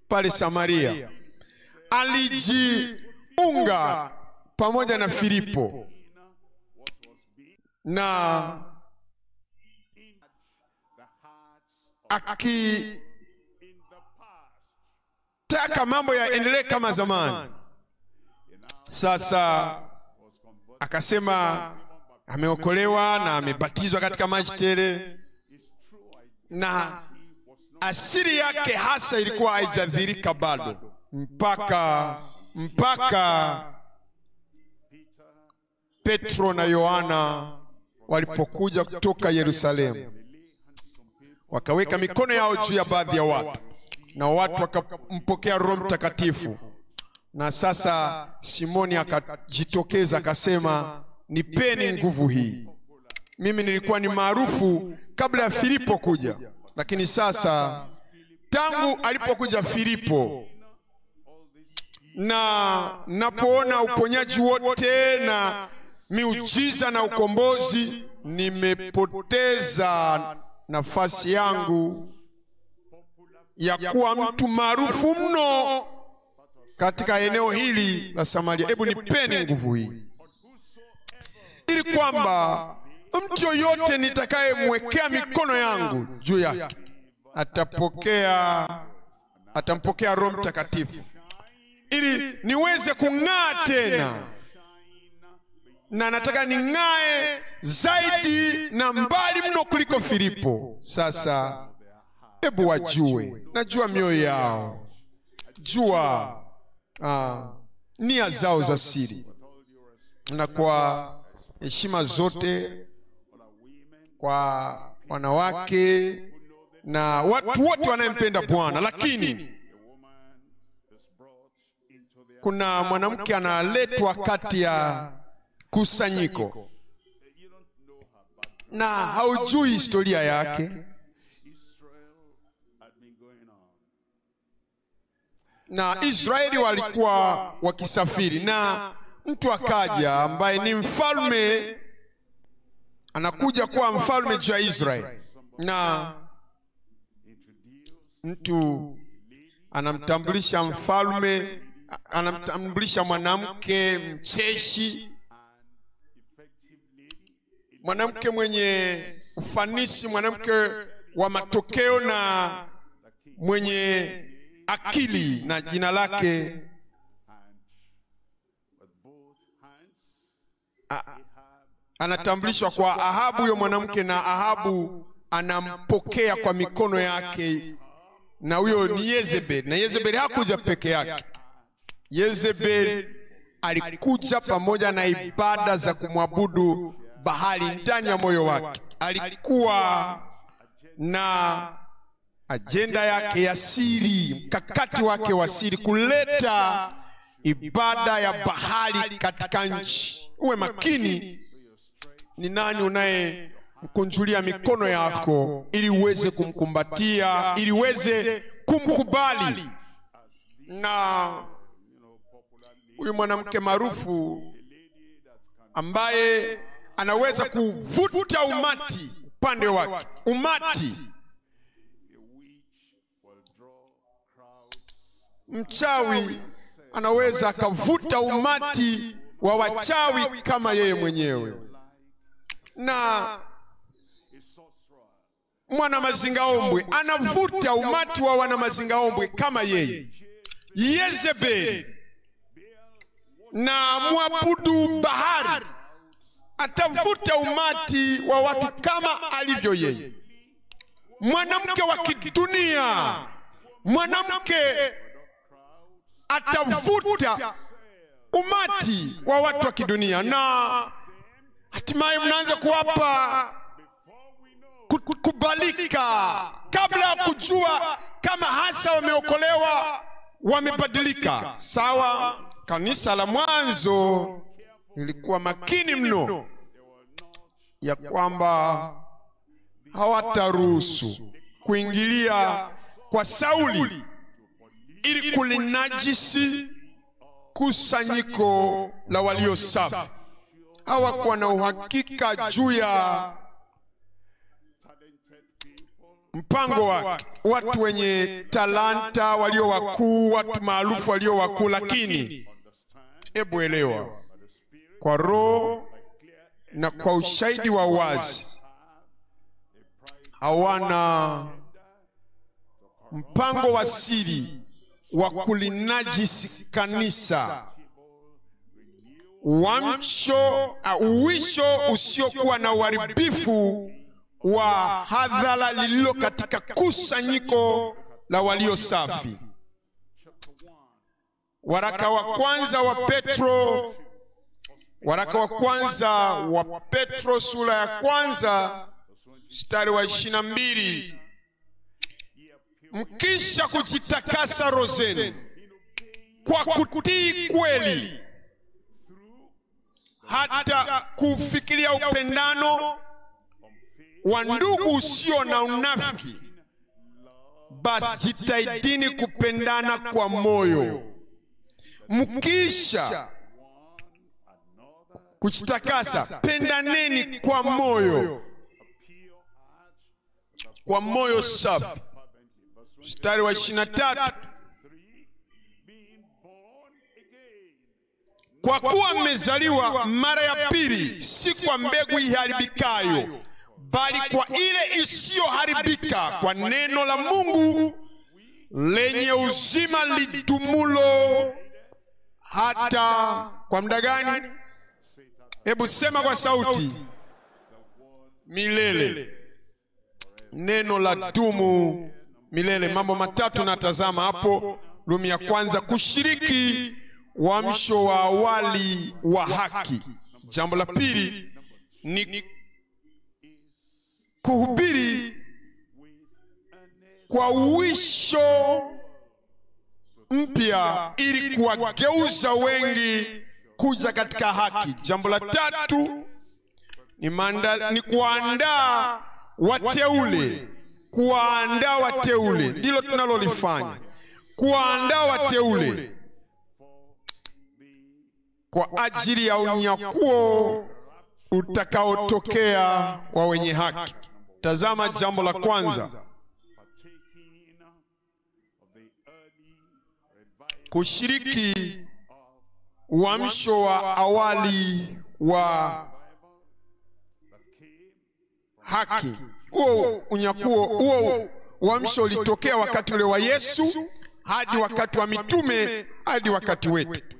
pale Samaria alijiunga pamoja na Filipo na akitaka mambo yaendelee kama zamani. Sasa akasema ameokolewa na amebatizwa katika maji tele, na asili yake hasa ilikuwa haijadhihirika bado mpaka Petro na Yohana walipokuja kutoka Yerusalemu, wakaweka mikono yao juu ya baadhi ya watu, na watu wakampokea Roho Mtakatifu. Na sasa Simoni akajitokeza akasema, nipeni nguvu hii. Mimi nilikuwa ni maarufu kabla ya Filipo kuja, lakini sasa tangu alipokuja Filipo na napoona uponyaji wote na miujiza na ukombozi, nimepoteza nafasi yangu ya kuwa mtu maarufu mno katika eneo hili la Samaria. Hebu nipeni nguvu hii, ili kwamba mtu yoyote nitakayemwekea mikono yangu juu yake atampokea Roho Mtakatifu, ili niweze kung'aa tena. Na nataka ning'ae zaidi na mbali mno kuliko Filipo. Sasa hebu wajue, najua mioyo yao, jua nia zao za siri, na kwa heshima zote kwa wanawake na watu wote wanayempenda Bwana, lakini kuna mwanamke analetwa kati ya kusanyiko na haujui historia yake, na Israeli walikuwa wakisafiri, na mtu akaja ambaye ni mfalme, anakuja kuwa mfalme juu ya Israeli, na mtu anamtambulisha mfalme, anamtambulisha mwanamke mcheshi, mwanamke mwenye ufanisi, mwanamke wa matokeo na mwenye akili, na jina lake anatambulishwa kwa Ahabu huyo mwanamke, na Ahabu anampokea kwa mikono yake, na huyo ni Yezebeli. Na Yezebeli hakuja peke yake, Yezebeli alikuja pamoja na ibada za kumwabudu Bahali ndani ya moyo wake. Alikuwa na ajenda yake ya siri, mkakati wake wa siri, kuleta ibada ya Bahali katika nchi. Uwe makini ni nani unaye mkunjulia mikono yako, ili uweze kumkumbatia, ili uweze kumkubali. Na huyu mwanamke maarufu ambaye anaweza kuvuta umati upande wake, umati, mchawi anaweza akavuta umati wa wachawi kama yeye mwenyewe, na mwana mazingaombwe anavuta umati wa wana mazingaombwe kama yeye. Yezebeli na mwabudu Bahari atavuta umati wa watu kama alivyo yeye. Mwanamke wa kidunia, mwanamke atavuta umati wa watu wa kidunia, na hatimaye mnaanza kuwapa kubalika kabla ya kujua kama hasa wameokolewa, wamebadilika. Sawa, kanisa la mwanzo ilikuwa makini mno ya kwamba hawataruhusu kuingilia kwa Sauli ili kulinajisi kusanyiko la walio safi. Hawakuwa na uhakika juu ya mpango wake, watu wenye talanta walio wakuu, watu maarufu walio wakuu, lakini hebu elewa, kwa roho na kwa ushahidi wa wazi, hawana mpango wa siri wa kulinajisi kanisa, uwisho usiokuwa na uharibifu wa hadhara lililo katika kusanyiko la walio safi. Waraka wa kwanza wa Petro sura ya kwanza mstari wa 22, mkisha kujitakasa roho zenu kwa kutii kweli, hata kufikiria upendano wa ndugu usio na unafiki, basi jitahidini kupendana kwa moyo. Mkisha kujitakasa, pendaneni kwa moyo safi. Mstari wa 23, kwa kuwa mmezaliwa mara ya pili, si kwa mbegu iharibikayo, bali kwa ile isiyoharibika, kwa neno la Mungu lenye uzima lidumulo hata kwa muda gani? Hebu sema kwa sauti, milele. Neno la dumu milele. Mambo matatu natazama hapo. Rumi ya kwanza, kushiriki uamsho wa awali wa haki. Jambo la pili ni kuhubiri kwa uwisho mpya ili kuwageuza wengi kuja katika haki. Jambo la tatu ni kuandaa wateule. Kuandaa wateule ndilo tunalolifanya, kuandaa wateule kwa ajili ya unyakuo utakaotokea wa wenye haki. Tazama jambo la kwanza, kushiriki uamsho wa awali wa haki. Huo unyakuo, huo uamsho ulitokea wakati ule wa Yesu, hadi wakati wa mitume, hadi wakati wetu.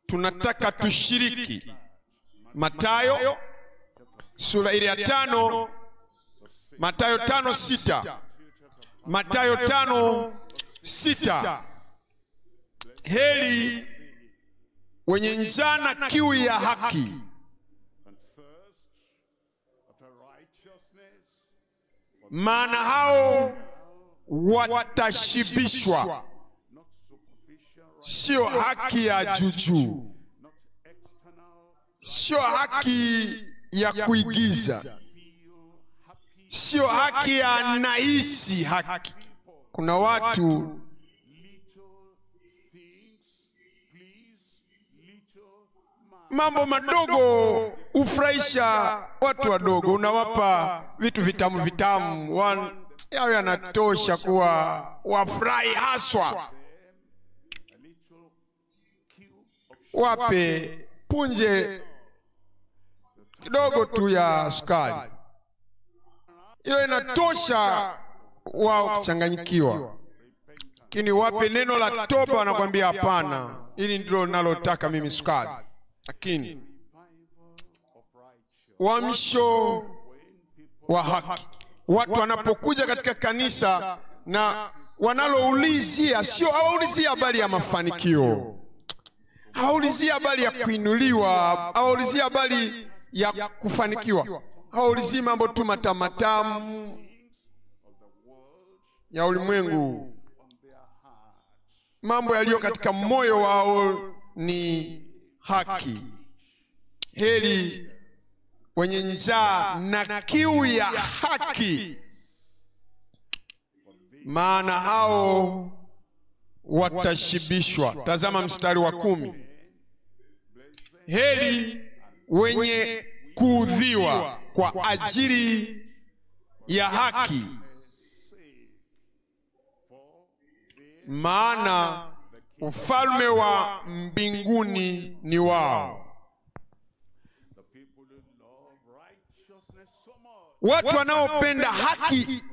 Tunataka tushiriki. Mathayo sura ile ya 5, Mathayo 5:6, Mathayo 5:6, heri wenye njaa na kiu ya haki, maana hao watashibishwa. Sio haki ya juju, sio haki ya kuigiza, sio haki ya nahisi haki. Kuna watu mambo madogo ufurahisha watu wadogo. Unawapa vitu vitamu vitamu, yao yanatosha kuwa wafurahi haswa. Wape punje kidogo tu ya sukari, hilo inatosha wao kuchanganyikiwa. Lakini wape neno la toba, wanakuambia hapana, hili ndilo ninalotaka mimi, sukari. Lakini uamsho wa haki, watu wanapokuja katika kanisa na wanaloulizia, sio hawaulizia habari ya mafanikio, hawaulizia habari ya kuinuliwa, hawaulizia habari ya kufanikiwa, hawaulizia mambo tu matamatamu ya ulimwengu. Mambo yaliyo katika moyo wao ni haki. Heri wenye njaa na kiu ya haki, maana hao watashibishwa. Tazama mstari wa 10. Heri wenye kuudhiwa kwa ajili ya haki, maana ufalme wa mbinguni ni wao. Watu wanaopenda haki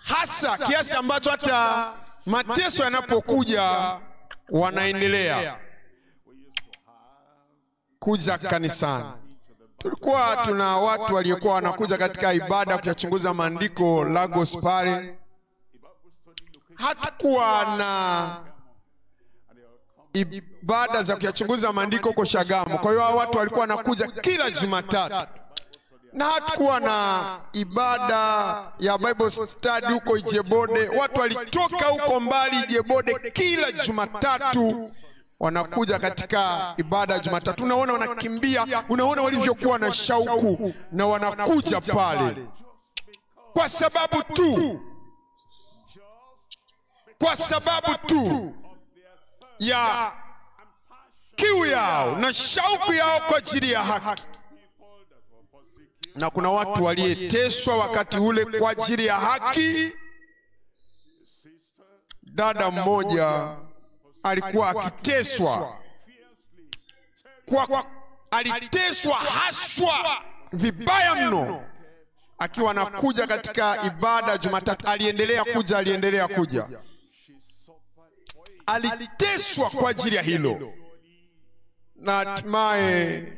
hasa kiasi ambacho hata mateso yanapokuja wanaendelea kuja kanisani. Tulikuwa tuna watu waliokuwa wanakuja katika ibada kuyachunguza maandiko Lagos pale. Hatakuwa na ibada za kuyachunguza maandiko kwa Shagamu. Kwa hiyo watu walikuwa wanakuja kila Jumatatu. Na hatakuwa na ibada ya Bible study huko Ijebode. Watu walitoka huko mbali Ijebode kila Jumatatu wanakuja katika ibada ya Jumatatu. Unaona wanakimbia, unaona walivyokuwa na shauku na wanakuja pale. Kwa sababu tu ya kiu yao na shauku yao kwa ajili ya haki. Na kuna watu walieteswa wakati ule kwa ajili ya haki. Dada mmoja alikuwa akiteswa aliteswa haswa vibaya mno akiwa anakuja katika ibada Jumatatu. Aliendelea kuja. Aliteswa kwa ajili ya hilo. Na hatimaye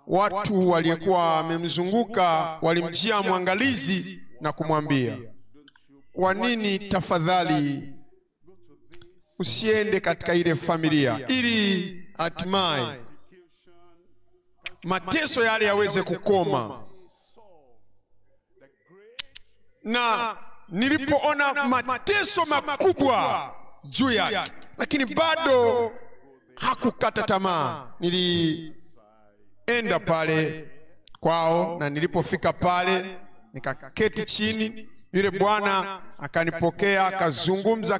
watu waliokuwa wamemzunguka walimjia mwangalizi na kumwambia, kwa nini tafadhali usiende katika ile familia ili hatimaye mateso yale yaweze kukoma. Na nilipoona mateso makubwa juu yake, lakini bado hakukata tamaa, nilienda pale kwao. Na nilipofika pale nikaketi chini, yule bwana akanipokea, akazungumza.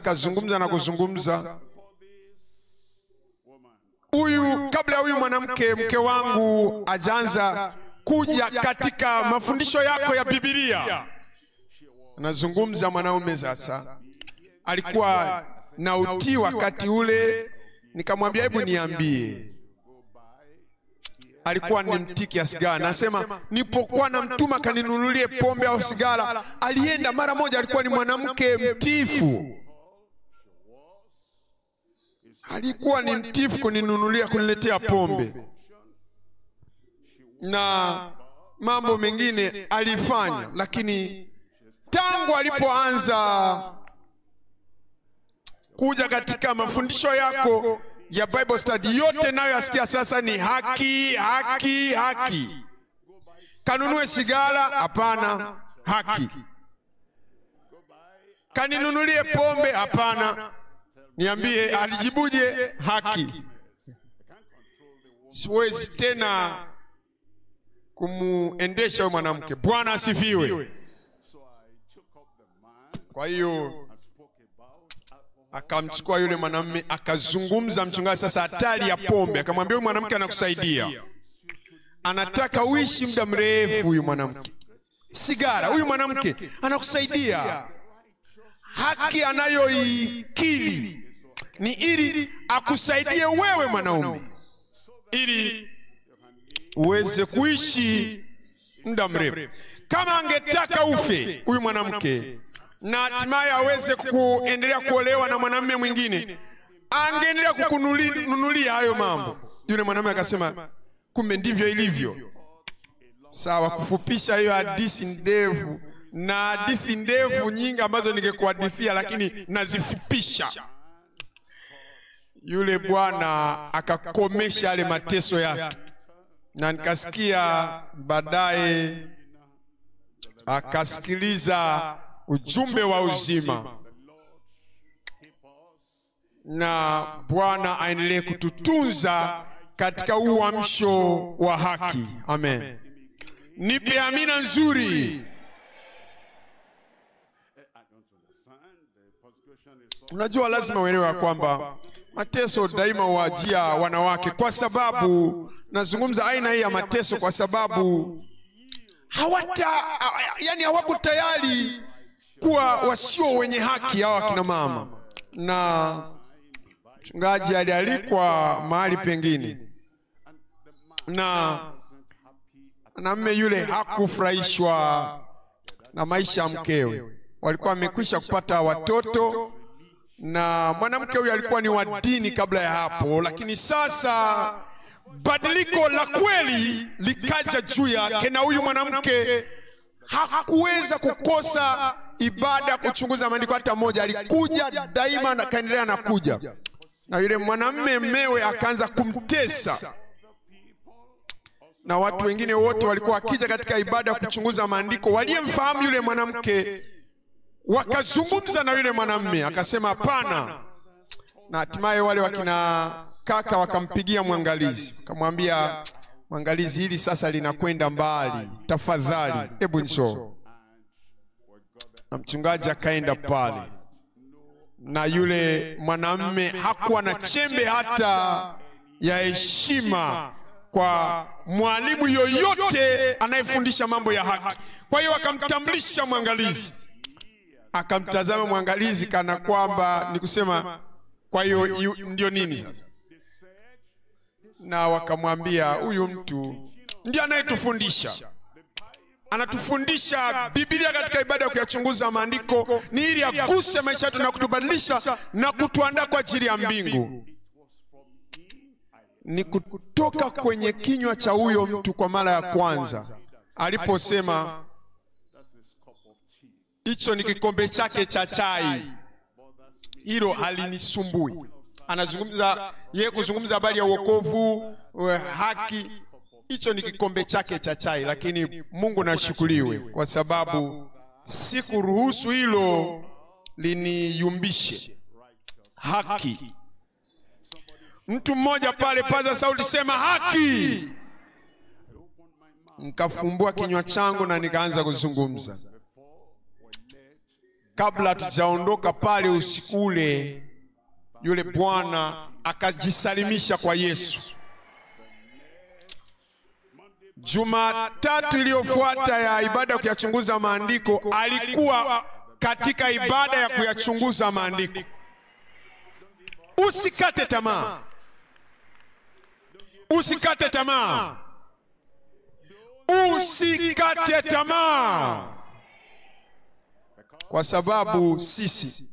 Kabla huyu mke wangu ajanza kuja katika mafundisho yako ya Biblia, anazungumza mwanaume sasa, alikuwa na utii wakati ule. Nikamwambia, hebu niambie, alikuwa ni mtii kiasi gani? Nasema nipokuwa na mtuma kaninunulie pombe au sigara, alienda mara moja. Alikuwa ni mwanamke mtiifu, alikuwa ni mtiifu kuninunulia, kuniletea pombe na mambo mengine alifanya. Lakini tangu alipoanza kuja katika mafundisho yako ya Bible study, yote nayo asikia sasa ni haki. Kanunue sigara? Hapana, haki. Kaninunulie pombe? Hapana. Niambie alijibuje? Haki. Siwezi tena kumuendesha huyo mwanamke. Bwana asifiwe. Kwa hiyo akamchukua yule mwanamume, akazungumza mchungaji sasa hatari ya pombe. Akamwambia, huyu mwanamke anakusaidia, anataka uishi muda mrefu. Huyu mwanamke sigara, huyu mwanamke anakusaidia. Haki anayoikili ni ili akusaidie wewe mwanaume, ili uweze kuishi muda mrefu. Kama angetaka ufe huyu mwanamke na hatimaye aweze kuendelea kuolewa na mwanamume mwingine, angeendelea kukununulia hayo mambo. Yule mwanamume akasema, kumbe ndivyo ilivyo. Sawa, kufupisha hiyo hadithi ndefu, na hadithi ndefu nyingi ambazo ningekuhadithia, lakini nazifupisha. Yule bwana akakomesha yale mateso yake, na nikasikia baadaye akasikiliza ujumbe wa uzima. Na Bwana aendelee kututunza katika uamsho wa haki. Amen. Nipe amina nzuri. Unajua lazima uelewe kwamba mateso daima huajia wanawake, kwa sababu nazungumza aina hii ya mateso kwa sababu hawako tayari kuwa wasio wenye haki hawa kina mama. Na mchungaji alialikwa mahali pengine, na mwanamume yule hakufurahishwa na maisha ya mkewe. Walikuwa wamekwisha kupata watoto, na mwanamke huyu alikuwa ni wa dini kabla ya hapo, lakini sasa badiliko la kweli likaja juu yake, na huyu mwanamke hakuweza kukosa ibada kuchunguza maandiko hata moja. Alikuja daima na kaendelea na kuja, na yule mwanamume mmewe akaanza kumtesa, na watu wengine wote walikuwa wakija katika ibada kuchunguza maandiko waliyemfahamu yule mwanamke wakazungumza na yule mwanamume, akasema hapana. Na hatimaye wale wakina kaka wakampigia mwangalizi, akamwambia mwangalizi, hili sasa linakwenda mbali, tafadhali hebu njoo. Na mchungaji akaenda pale, na yule mwanamume hakuwa na chembe hata ya heshima kwa mwalimu yoyote anayefundisha mambo ya haki. Kwa hiyo akamtambulisha mwangalizi, akamtazama mwangalizi kana kwamba ni kusema kwa hiyo ndio nini sasa. Na wakamwambia huyu mtu ndiye anayetufundisha, anatufundisha Biblia katika ibada ya kuyachunguza maandiko, ni ili aguse maisha yetu na kutubadilisha na kutuandaa kwa ajili ya mbingu. Ni kutoka kwenye kinywa cha huyo mtu kwa mara ya kwanza aliposema hicho ni kikombe chake cha chai, hilo halinisumbui. Anazungumza yeye kuzungumza habari ya wokovu, haki, hicho ni kikombe chake cha chai, lakini Mungu nashukuriwe kwa sababu sikuruhusu hilo liniyumbishe haki. Mtu mmoja pale paza sauti sema haki. Nikafumbua kinywa changu na nikaanza kuzungumza. Kabla tujaondoka pale usiku ule, yule bwana akajisalimisha kwa Yesu. Jumatatu iliyofuata ya ibada ya kuyachunguza maandiko, alikuwa katika ibada ya kuyachunguza maandiko. Usikate tamaa. Usikate tamaa. Usikate tamaa. Kwa sababu sisi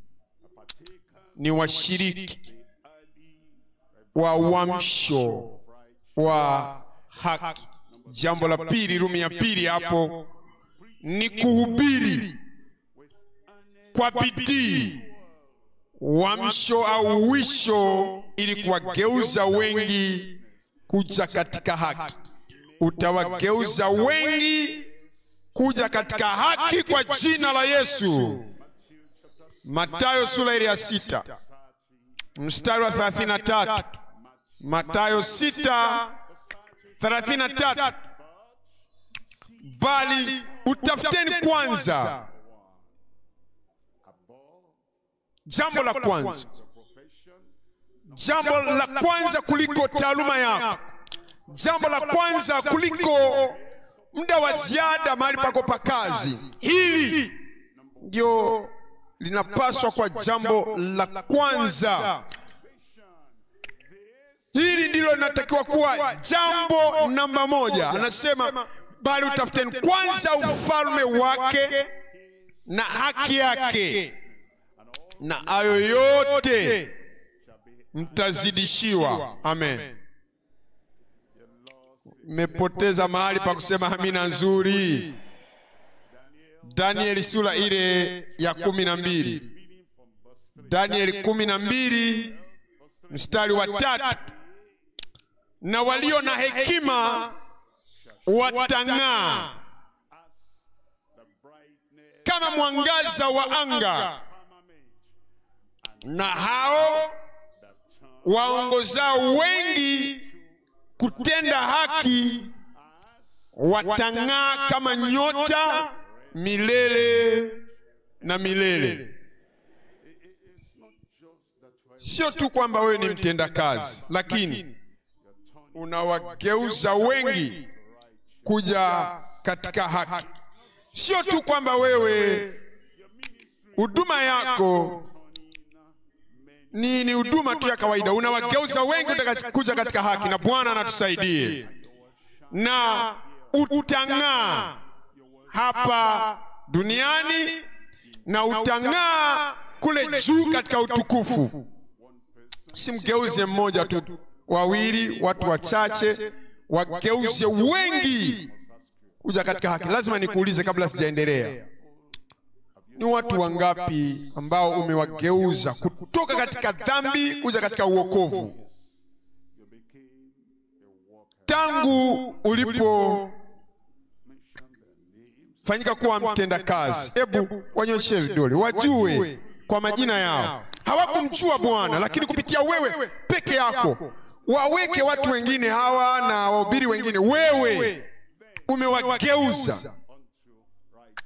ni washiriki wa uamsho wa haki. Jambo la pili, Rumi ya pili hapo, ni kuhubiri kwa bidii uamsho au uwisho ili kuwageuza wengi kuja katika haki. Utawageuza wengi kuja katika haki kwa jina la Yesu. Mathayo sura ya 6 mstari wa 33. Mathayo 6:33. Bali utafuteni kwanza, jambo la kwanza kuliko taaluma yako, jambo la kwanza kuliko muda wa ziada mahali pako pa kazi. Hili ndio linapaswa kwa jambo la kwanza. Hili ndilo linatakiwa kuwa jambo namba moja. Anasema bali utafuteni kwanza ufalme wake na haki yake, na hayo yote mtazidishiwa. Amen. Mmepoteza mahali pa kusema amina nzuri. Danieli sura ile ya 12. Danieli 12 mstari wa 3. Na walio na hekima watang'aa kama mwangaza wa anga, na hao waongozao wengi kutenda haki watang'aa kama nyota milele na milele. sio tu kwamba wewe ni mtendakazi, lakini unawageuza wengi kuja katika haki. Sio tu kwamba wewe huduma yako ni huduma tu ya kawaida, unawageuza wengi kuja katika haki, na Bwana anatusaidie. Na utang'aa hapa duniani na utang'aa kule juu katika utukufu. Simgeuze mmoja tu, wawili, watu wachache, wageuze wengi kuja katika haki. Lazima nikuulize kabla sijaendelea, ni watu wangapi ambao umewageuza kutoka katika dhambi kuja katika uokovu? Tangu ulipo fanyika kuwa mtendakazi, hebu wanyoshe vidole, wajue kwa majina yao. Hawakumjua Bwana, lakini kupitia wewe peke yako waweke watu wengine hawa na wahubiri wengine, wewe umewageuza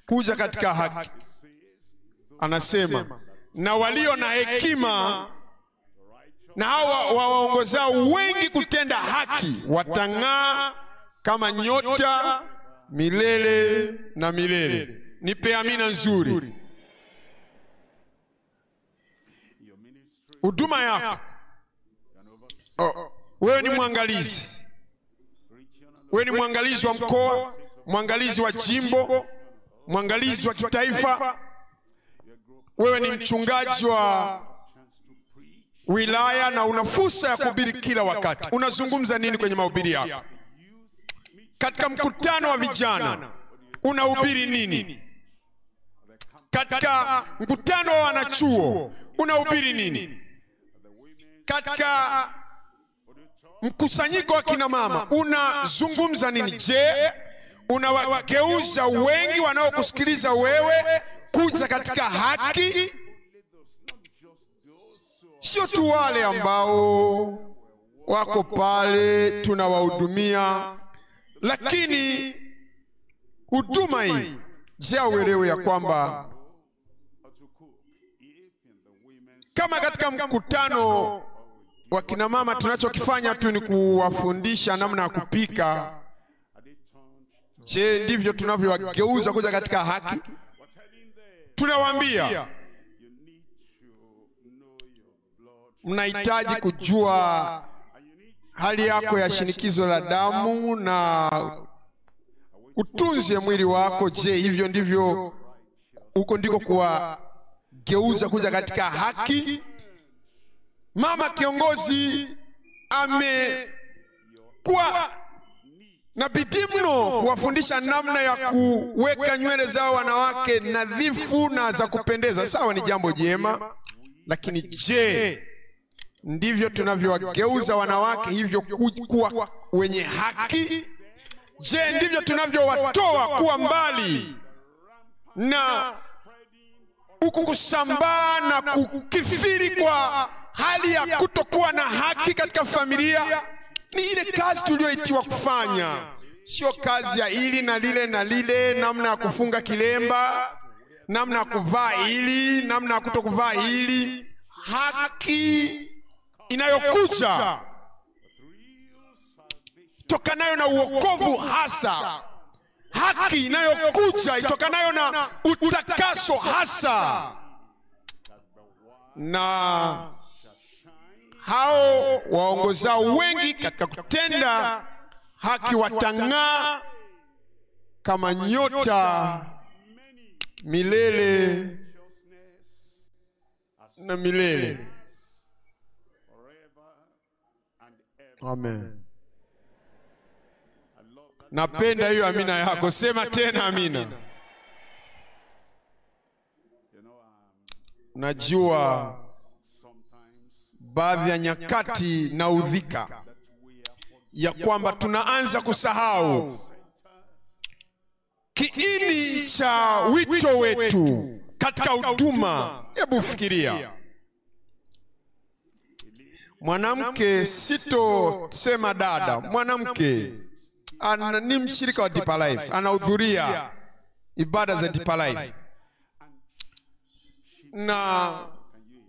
kuja katika haki. Anasema, na walio na hekima na hawa wawaongozao wengi kutenda haki watang'aa kama nyota milele na milele. Nipe amina nzuri. Huduma yako, wewe ni mwangalizi. Wewe ni mwangalizi wa mkoa, mwangalizi wa jimbo, mwangalizi wa kitaifa. Wewe ni mchungaji wa wilaya na una fursa ya kuhubiri kila wakati. Unazungumza nini kwenye mahubiri yako? Katika mkutano wa vijana unahubiri nini? Katika mkutano wa wanachuo unahubiri nini? Katika mkusanyiko wa kina mama unazungumza nini? Je, unawageuza wengi wanaokusikiliza wewe kuja katika haki? Sio tu wale ambao wako pale tunawahudumia, lakini huduma hii, je, uelewe ya kwamba kama katika mkutano wa kina mama tunachokifanya tu ni kuwafundisha namna ya kupika, je, ndivyo tunavyowageuza kuja katika haki? Tunawaambia mnahitaji kujua hali yako ya shinikizo la damu na utunze mwili wako. Je, hivyo ndivyo, huko ndiko kuwageuza kuja katika haki? Mama kiongozi amekuwa na bidii mno kuwafundisha namna ya kuweka nywele zao wanawake nadhifu na za kupendeza. Sawa, ni jambo jema, lakini je, ndivyo tunavyowageuza wanawake hivyo kuwa wenye haki? Je, ndivyo tunavyowatoa kuwa mbali na huku kusambaa na kukithiri kwa hali ya kutokuwa na haki katika familia? Ni ile kazi tuliyoitiwa kufanya, sio kazi ya hili na lile na lile, namna ya kufunga kilemba, namna ya kuvaa hili, namna ya kutokuvaa hili. Haki inayokuja tokanayo na uokovu hasa, haki inayokuja itokanayo na utakaso hasa, na hao waongozao wengi katika kutenda haki watang'aa kama nyota milele na milele. Amen. Napenda hiyo amina yako. Sema tena amina. Najua baadhi ya nyakati na udhika ya kwamba tunaanza kusahau kiini cha wito wetu katika huduma. Hebu fikiria, mwanamke, sitosema dada, mwanamke ni mshirika wa Deeper Life,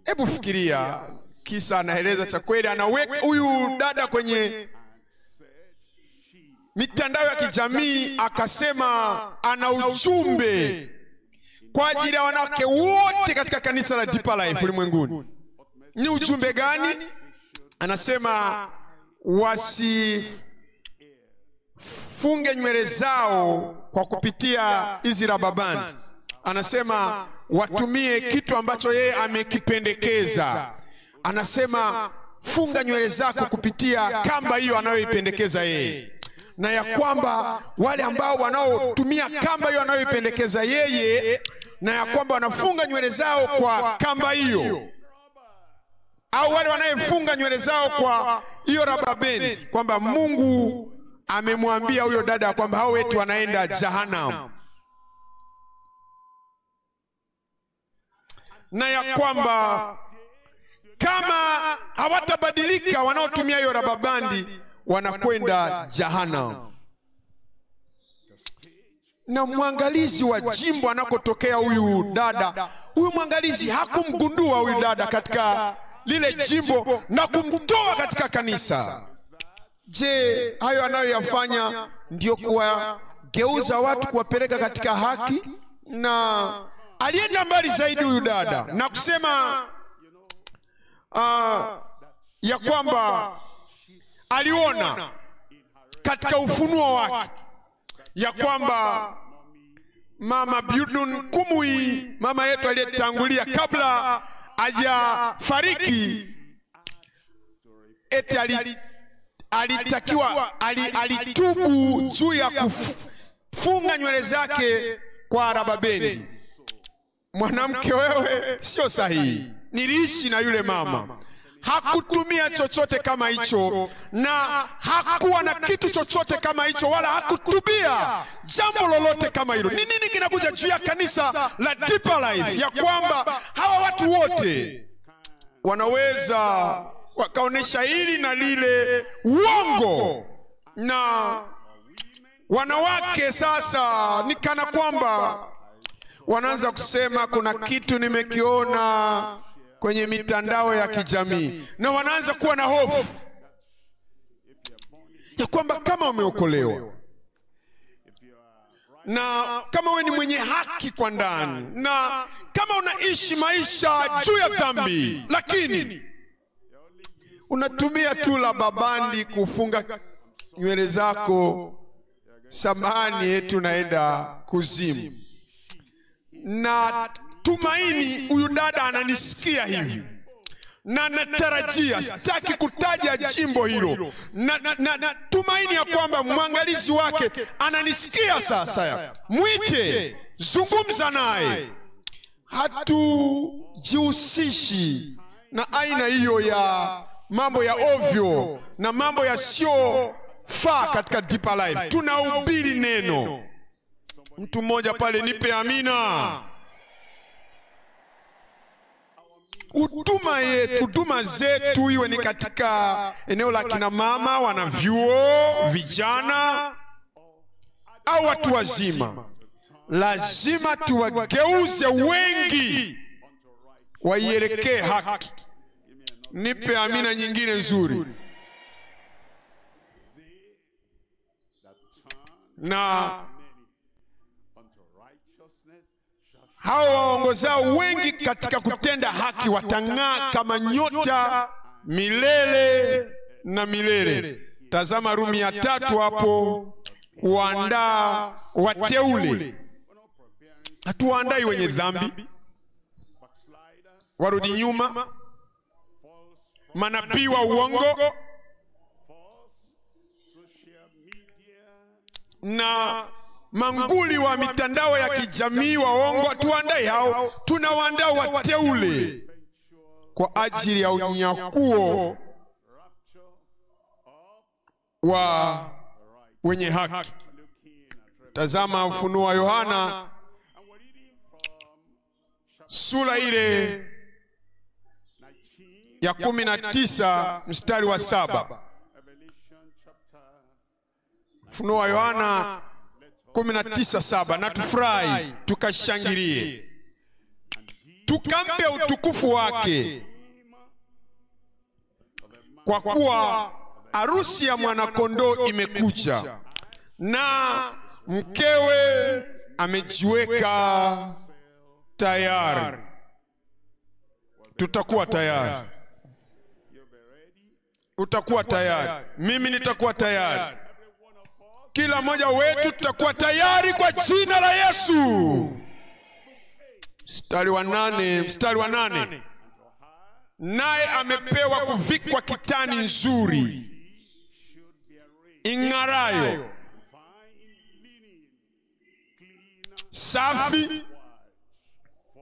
Hebu fikiria, kisa anaeleza cha kweli, anaweka huyu dada kwenye mitandao ya kijamii, akasema ana ujumbe kwa ajili ya wanawake wote katika kanisa la Deeper Life ulimwenguni. Ni ujumbe gani? Anasema wasifunge nywele zao kwa kupitia hizi rubber band. Anasema watumie kitu ambacho yeye amekipendekeza. Anasema funga nywele zako kupitia kamba hiyo anayoipendekeza yeye, na ya kwamba wale ambao wanaotumia kamba hiyo anayoipendekeza yeye, na ya kwamba wanafunga nywele zao kwa kamba hiyo, au wale wanayefunga nywele zao kwa hiyo rubber band, kwamba Mungu amemwambia huyo dada kwamba hao wetu wanaenda jahanamu, na ya kwamba kama hawatabadilika wanaotumia hiyo rubber band wanakwenda jahanamu. Na mwangalizi wa jimbo anakotokea huyu dada, huyu mwangalizi hakumgundua huyu dada katika lile jimbo na kumtoa katika kanisa. Je, hayo anayoyafanya ndio kuwageuza watu, kuwapeleka katika haki? Na alienda mbali zaidi huyu dada na kusema ya kwamba aliona katika ufunuo wake ya kwamba Mama Bidun Kumui, mama yetu aliyetangulia kabla hajafariki, eti alitakiwa alitubu juu ya kufunga nywele zake kwa rubber band. Mwanamke, wewe sio sahihi. Niliishi na yule mama, hakutumia chochote kama hicho, na hakuwa na kitu chochote kama hicho, wala hakutubia jambo lolote kama hilo. Ni nini kinakuja juu ya kanisa la Deeper Life? Ya kwamba hawa watu wote wanaweza wakaonesha hili na lile uongo, na wanawake sasa ni kana kwamba wanaanza kusema kuna kitu nimekiona kwenye mitandao ya kijamii, na wanaanza kuwa na hofu ya kwamba kama umeokolewa, na kama wewe ni mwenye haki kwa ndani, na kama unaishi maisha juu ya dhambi, lakini unatumia tu la babandi kufunga nywele zako, samahani, yetu naenda kuzimu. Na tumaini huyu dada ananisikia hivi, na natarajia, sitaki kutaja jimbo hilo, na tumaini ya kwamba mwangalizi wake ananisikia sasa. Mwite, zungumza naye. Hatujihusishi na aina hiyo ya mambo ya ovyo na mambo yasiyofaa katika Deeper Life. Tunahubiri neno. Mtu mmoja pale, nipe amina. Huduma zetu iwe ni katika eneo la kina mama, wanavyuo, vijana au watu wazima, lazima tuwageuze wengi waielekee haki. Nipe amina nyingine nzuri. Na hao waongozao wengi katika kutenda haki watang'aa kama nyota milele na milele. Tazama Rumi 3 hapo, kuandaa wateule. Hatuandai wenye dhambi, warudi nyuma, manabii wa uongo na manguli wa mitandao ya kijamii waongo. Tuandai hao, tunawaandaa wateule kwa ajili ya unyakuo wa wenye haki. Tazama Ufunuo wa Yohana sura ile ya 19 mstari wa 7. Ufunuo wa Yohana 19:7. Na tufurahi tukashangilie. tukampe utukufu wake, kwa kuwa harusi ya mwanakondoo imekuja na mkewe amejiweka tayari. Tutakuwa tayari. Utakuwa tayari. Mimi nitakuwa tayari. Kila mmoja wetu tutakuwa tayari kwa jina la Yesu. Mstari wa 8. Naye amepewa kuvikwa kitani nzuri ing'arayo, safi,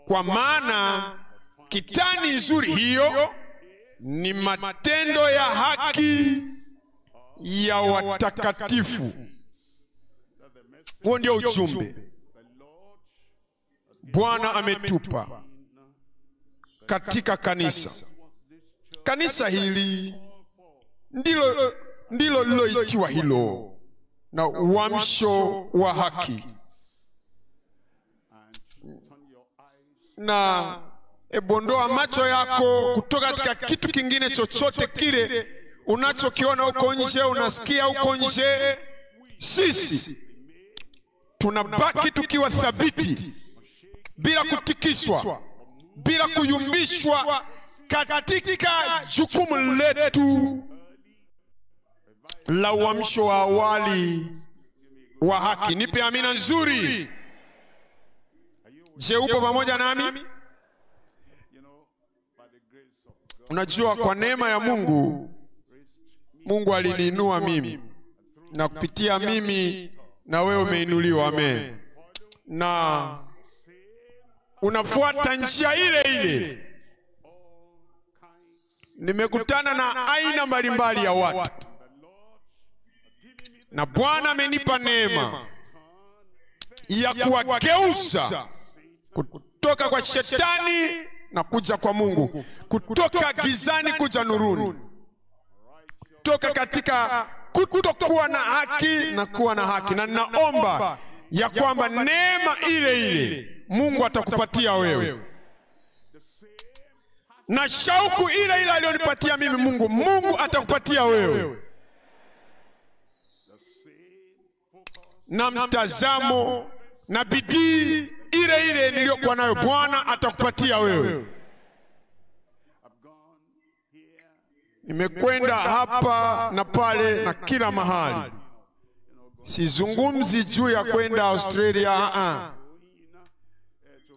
kwa maana kitani nzuri hiyo ni matendo ya haki ya watakatifu. Huo ndio ujumbe Bwana ametupa katika kanisa. Kanisa hili ndilo liloitiwa hilo na uamsho wa haki. Na ebondoa macho yako kutoka katika kitu kingine chochote kile unachokiona huko nje, unasikia huko nje. Sisi tunabaki tukiwa thabiti, bila kutikiswa, bila kuyumbishwa, katika jukumu letu la uamsho wa awali wa haki. Nipe amina nzuri. Je, upo pamoja nami? Unajua, kwa neema ya Mungu, Mungu aliniinua mimi, na kupitia mimi na wewe umeinuliwa. Amen. Na unafuata njia ile ile. Nimekutana na aina mbalimbali ya watu, na Bwana amenipa neema ya kuwageuza kutoka kwa shetani na kuja kwa Mungu, kutoka gizani kuja nuruni, kutoka katika kutokuwa na haki na kuwa na haki. Na ninaomba ya kwamba neema ile ile Mungu atakupatia wewe, na shauku ile ile aliyonipatia mimi Mungu atakupatia wewe, na mtazamo na bidii ile ile niliyokuwa nayo Bwana atakupatia wewe. Nimekwenda hapa na pale na kila mahali. Sizungumzi juu ya kwenda Australia,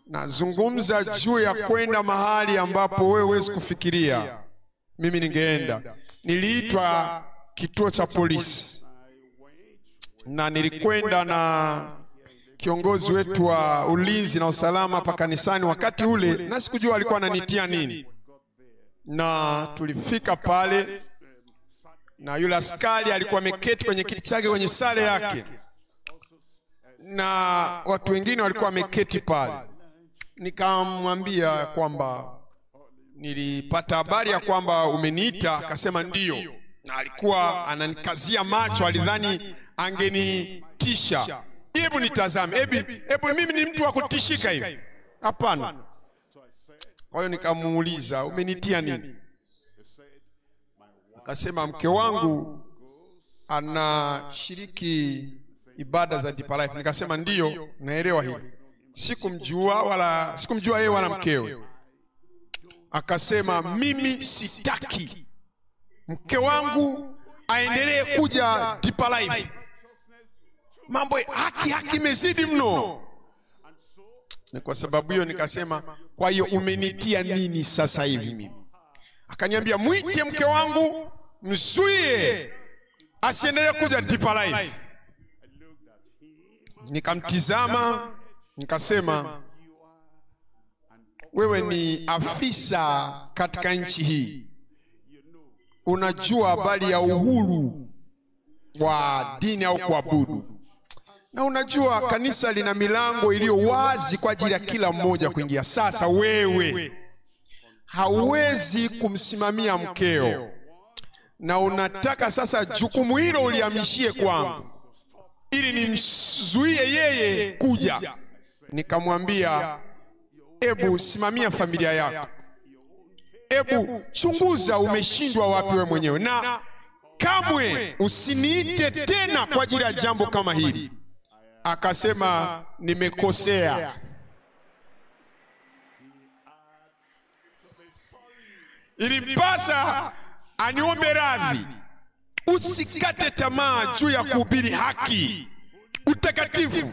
nazungumza juu ya kwenda mahali ambapo wewe huwezi kufikiria mimi ningeenda. Niliitwa kituo cha polisi, na nilikwenda na kiongozi wetu wa ulinzi na usalama pa kanisani wakati ule, na sikujua alikuwa ananitia nini. Na tulifika pale, na yule askari alikuwa ameketi kwenye kiti chake kwenye sare yake, na watu wengine walikuwa wameketi pale. Nikamwambia kwamba nilipata habari ya kwamba umeniita. Akasema ndio, na alikuwa ananikazia macho, alidhani angenitisha. Hebu nitazame, hebu mimi ni mtu wa kutishika hivi? Hapana. Kwa hiyo nikamuuliza, umenitia nini? Akasema mke wangu anashiriki ibada za Deeper Life. Nikasema ndio, naelewa hilo. Sikumjua yeye wala mkewe. Akasema mimi sitaki mke wangu aendelee kuja Deeper Life. Mambo haki imezidi mno. Na kwa sababu hiyo nikasema, kwa hiyo umenitia nini sasa hivi mimi? Akaniambia mwite mke wangu, mzuie asiendelee kuja Deeper Life. Nikamtizama, nikasema wewe ni afisa katika nchi hii, unajua habari ya uhuru wa dini au kuabudu, na unajua kanisa lina milango iliyo wazi kwa ajili ya kila mmoja kuingia. Sasa wewe hauwezi kumsimamia mkeo, na unataka sasa jukumu hilo ulihamishie kwangu ili nimzuie yeye kuja. Nikamwambia Ebu simamia familia yako. Ebu chunguza umeshindwa wapi wewe mwenyewe, na kamwe usiniite tena kwa ajili ya jambo kama hili. Akasema nimekosea. Ilipasa aniombe radhi. Usikate tamaa juu ya kuhubiri haki, utakatifu.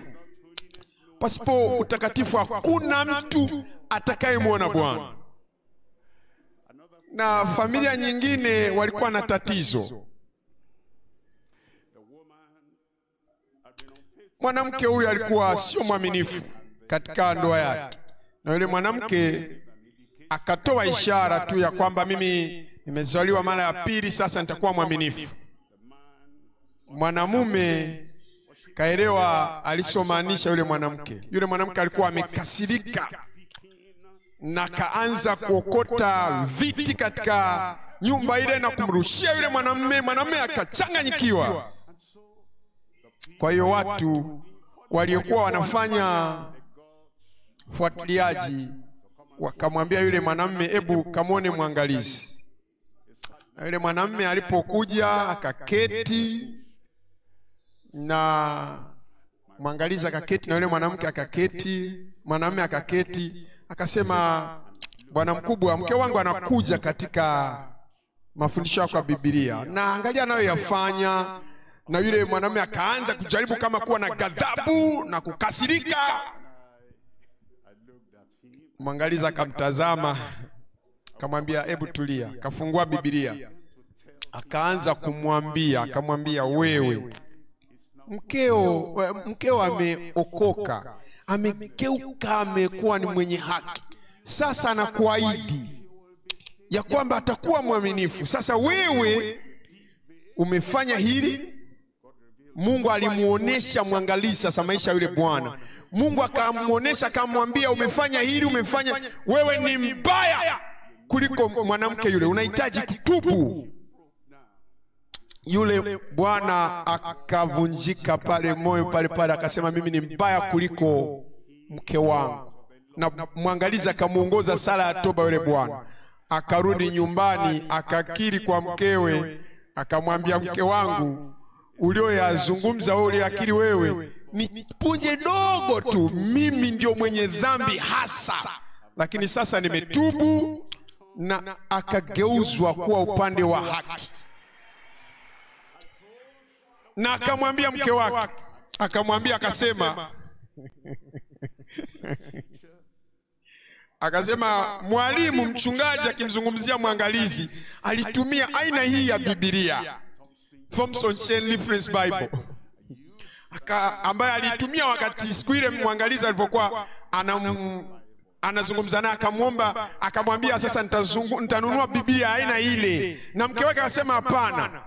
Pasipo utakatifu hakuna mtu atakayemwona Bwana. Na familia nyingine walikuwa na tatizo. Mwanamke huyu alikuwa sio mwaminifu katika ndoa yake, na yule mwanamke akatoa ishara tu ya kwamba mimi nimezaliwa mara ya pili, sasa nitakuwa mwaminifu. Mwanamume kaelewa alichomaanisha yule mwanamke. Yule mwanamke alikuwa amekasirika na kaanza kuokota viti katika nyumba ile na kumrushia yule mwanamume. Mwanamume akachanganyikiwa. Kwa hiyo watu waliokuwa wanafanya fuatiliaji wakamwambia yule mwanamume, hebu kamwone mwangalizi. Na yule mwanamume alipokuja akaketi, na mwangalizi akaketi, na yule mwanamke akaketi, mwanamume akaketi. Akasema, bwana mkubwa, mke wangu anakuja katika mafundisho yako ya Biblia, na angalia nayo yafanya. Na yule mwanamume akaanza kujaribu kama kuwa na ghadhabu na kukasirika. Mwangalizi akamtazama, akamwambia, hebu tulia. Akafungua Biblia, akaanza kumwambia, akamwambia, wewe mkeo ameokoka, amekeuka, amekuwa ni mwenye haki. Sasa anakuahidi ya kwamba atakuwa mwaminifu. Sasa wewe umefanya hili. Mungu alimuonesha mwangalizi sasa maisha yule bwana. Mungu akamuonesha, akamwambia, umefanya hili, umefanya, wewe ni mbaya kuliko mwanamke yule, unahitaji kutubu. Yule bwana akavunjika pale moyo pale, akasema, mimi ni mbaya kuliko mke wangu. Na mwangalizi akamuongoza sala ya toba yule bwana. Akarudi nyumbani, akakiri kwa mkewe, akamwambia, mke wangu, ulioyazungumza wewe, uliakiri wewe, ni punje dogo tu, mimi ndio mwenye dhambi hasa, lakini sasa nimetubu. Na akageuzwa kuwa upande wa haki. Na akamwambia mke wake, akamwambia, akasema mwalimu mchungaji akimzungumzia mwangalizi alitumia aina hii ya Biblia, Thompson Chain Reference Bible, ambaye alitumia wakati siku ile mwangalizi alipokuwa anazungumza naye. Akamwomba, akamwambia, sasa nitanunua Biblia aina ile. Na mke wake akasema, hapana,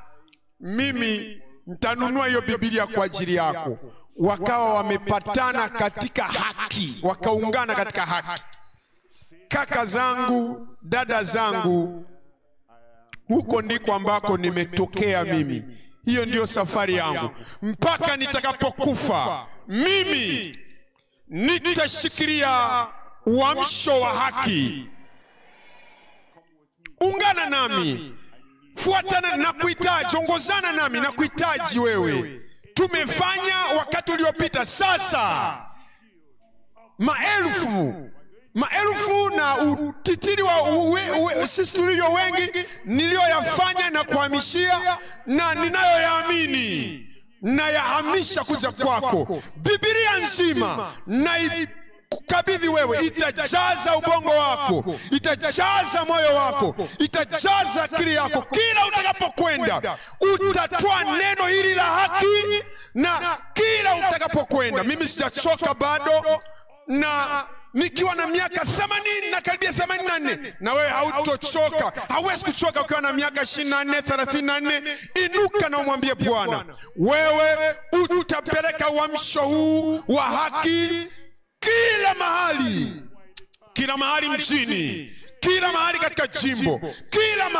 mimi nitanunua hiyo Biblia kwa ajili yako. Wakawa wamepatana katika haki, wakaungana katika haki. Kaka zangu, dada zangu, huko ndiko ambako nimetokea mimi. Hiyo ndiyo safari yangu mpaka nitakapokufa. Mimi nitashikilia uamsho wa haki. Ungana nami, fuatana na kuhitaji, ongozana nami na kuhitaji wewe. Tumefanya wakati uliopita, sasa maelfu na utitiri wa sisi tulio wengi nilioyafanya na kuhamishia na ninayoyaamini na yahamisha kuja kwako. Biblia nzima na kukabidhi wewe, itajaza ubongo wako, itajaza moyo wako, itajaza akili yako. Kila utakapokwenda utatoa neno hili la haki, na kila utakapokwenda. Mimi sijachoka bado, na nikiwa na miaka 80 na karibia 84, na wewe hautochoka. Hauwezi kuchoka ukiwa na miaka 24, 34. Inuka na umwambie Bwana, wewe utapeleka uamsho huu wa haki kila mahali mjini, kila mahali katika jimbo, kila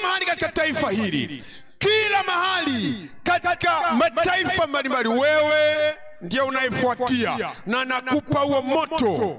mahali katika taifa hili, kila mahali katika mataifa mbalimbali. Wewe ndiye unaifuatia, na nakupa huo moto